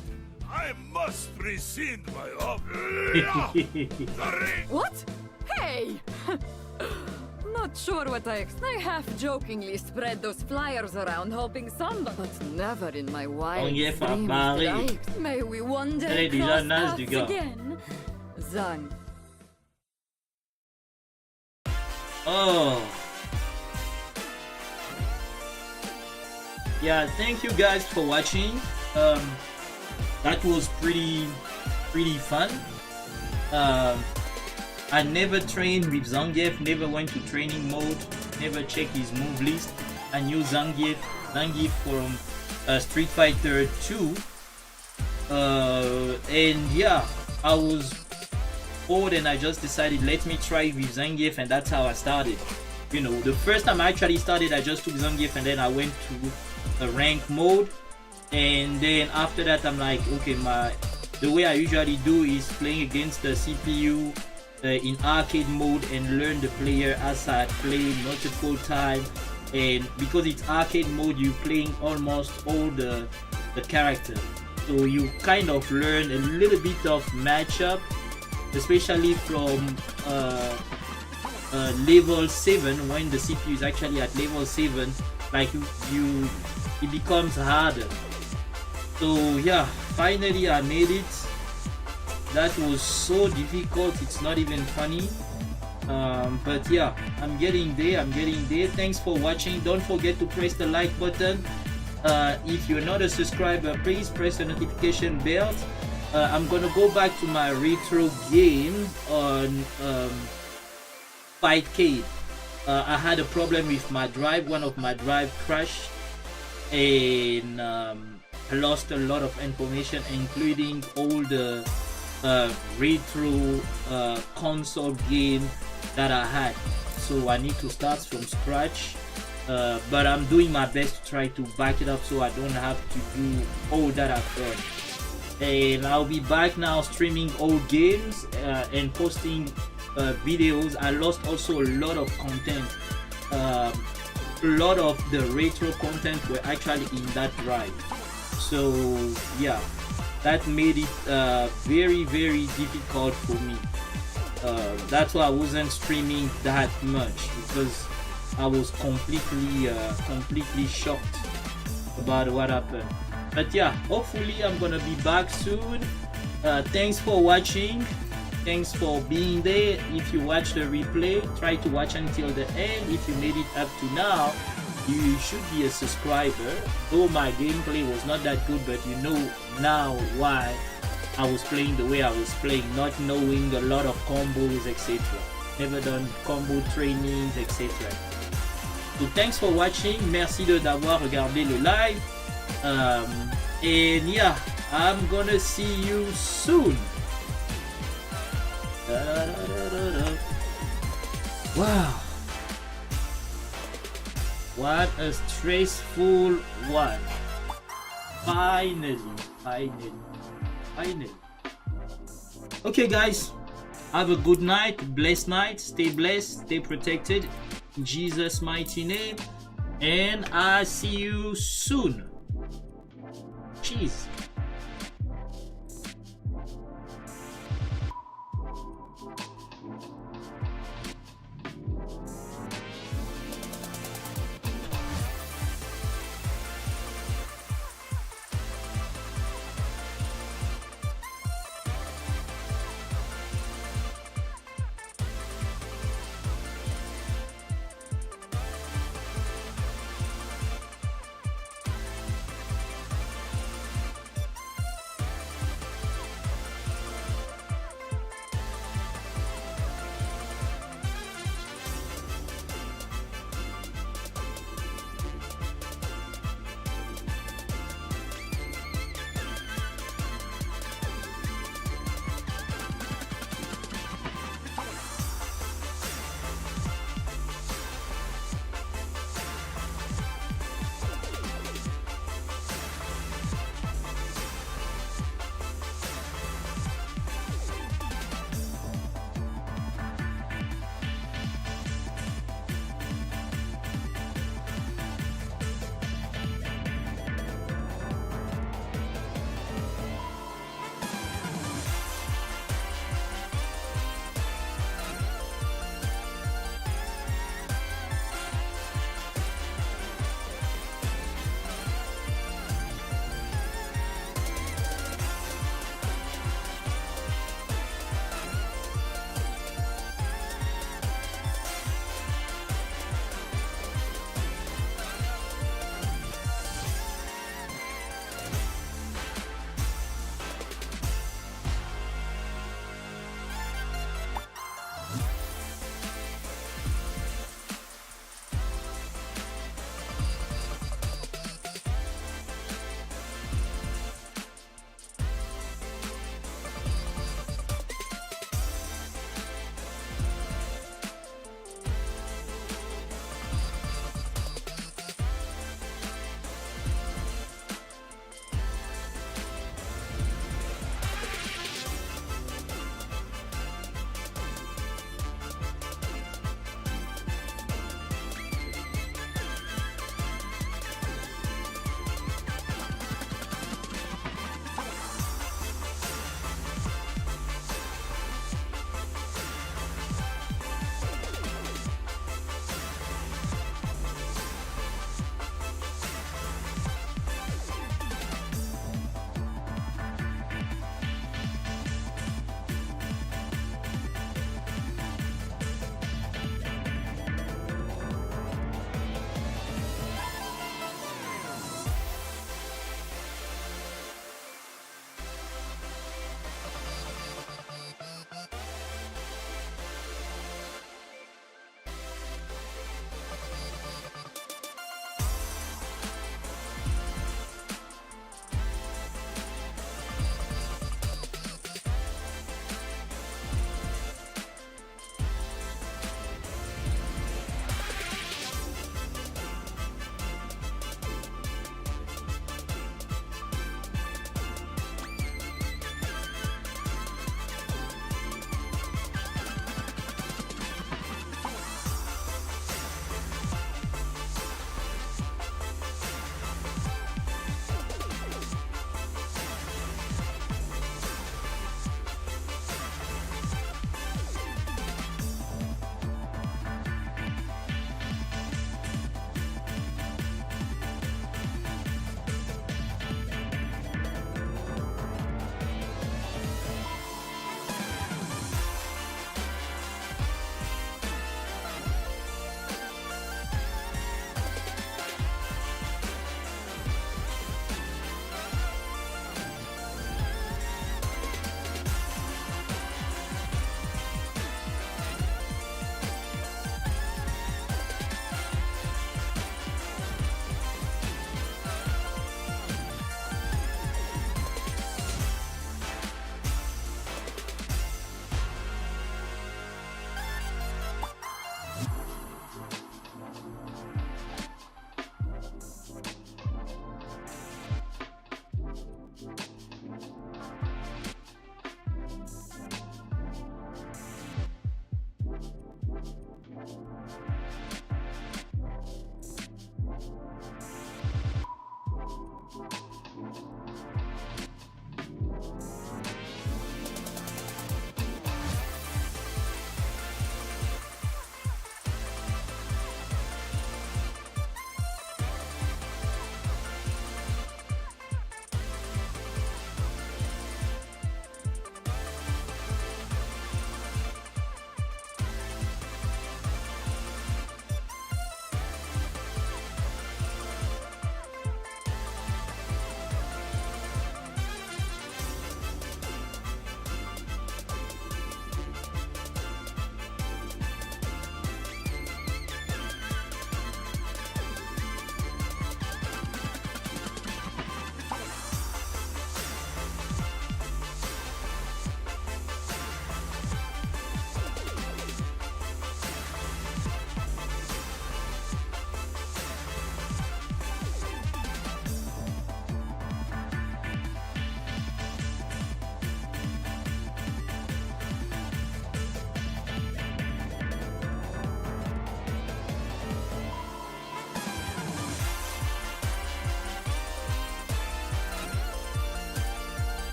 I must rescind my offer. What? Hey! Not sure what I half-jokingly spread those flyers around, hoping somebody, but never in my wildest dreams did I. May we one day cross paths again. Zang. Oh. Yeah, thank you guys for watching. That was pretty fun. I never trained with Zangief, never went to training mode, never checked his move list. I knew Zangief from Street Fighter 2. And yeah, I was bored and I just decided let me try with Zangief, and that's how I started. You know, the first time I actually started, I just took Zangief and then I went to a rank mode. And then after that, I'm like, okay, the way I usually do is playing against the CPU in arcade mode and learn the player as I play multiple times. And because it's arcade mode, you're playing almost all the characters, so you kind of learn a little bit of matchup, especially from level 7. When the CPU is actually at level 7, like it becomes harder. So yeah, finally I made it. That was so difficult, it's not even funny. But yeah, I'm getting there. Thanks for watching. Don't forget to press the like button. If you're not a subscriber, please press the notification bell. I'm gonna go back to my retro game on Fightcade. I had a problem with my drive. One of my drive crashed, and I lost a lot of information, including all the retro console game that I had. So I need to start from scratch, but I'm doing my best to try to back it up so I don't have to do all that I've done. And I'll be back now streaming old games and posting videos. I lost also a lot of content. A lot of the retro content were actually in that drive. So yeah, that made it very difficult for me. That's why I wasn't streaming that much, because I was completely shocked about what happened. But yeah, hopefully I'm gonna be back soon. Thanks for watching. Thanks for being there. If you watch the replay, try to watch until the end. If you made it up to now, you should be a subscriber. Though my gameplay was not that good, but you know now why I was playing the way I was playing, not knowing a lot of combos, etc. Never done combo trainings, etc. So thanks for watching. Merci d'avoir regardé le live. And yeah, I'm gonna see you soon. Wow, what a stressful one. Finally. Okay guys, have a good night, blessed night, stay blessed, stay protected in Jesus' mighty name, and I see you soon. Cheers.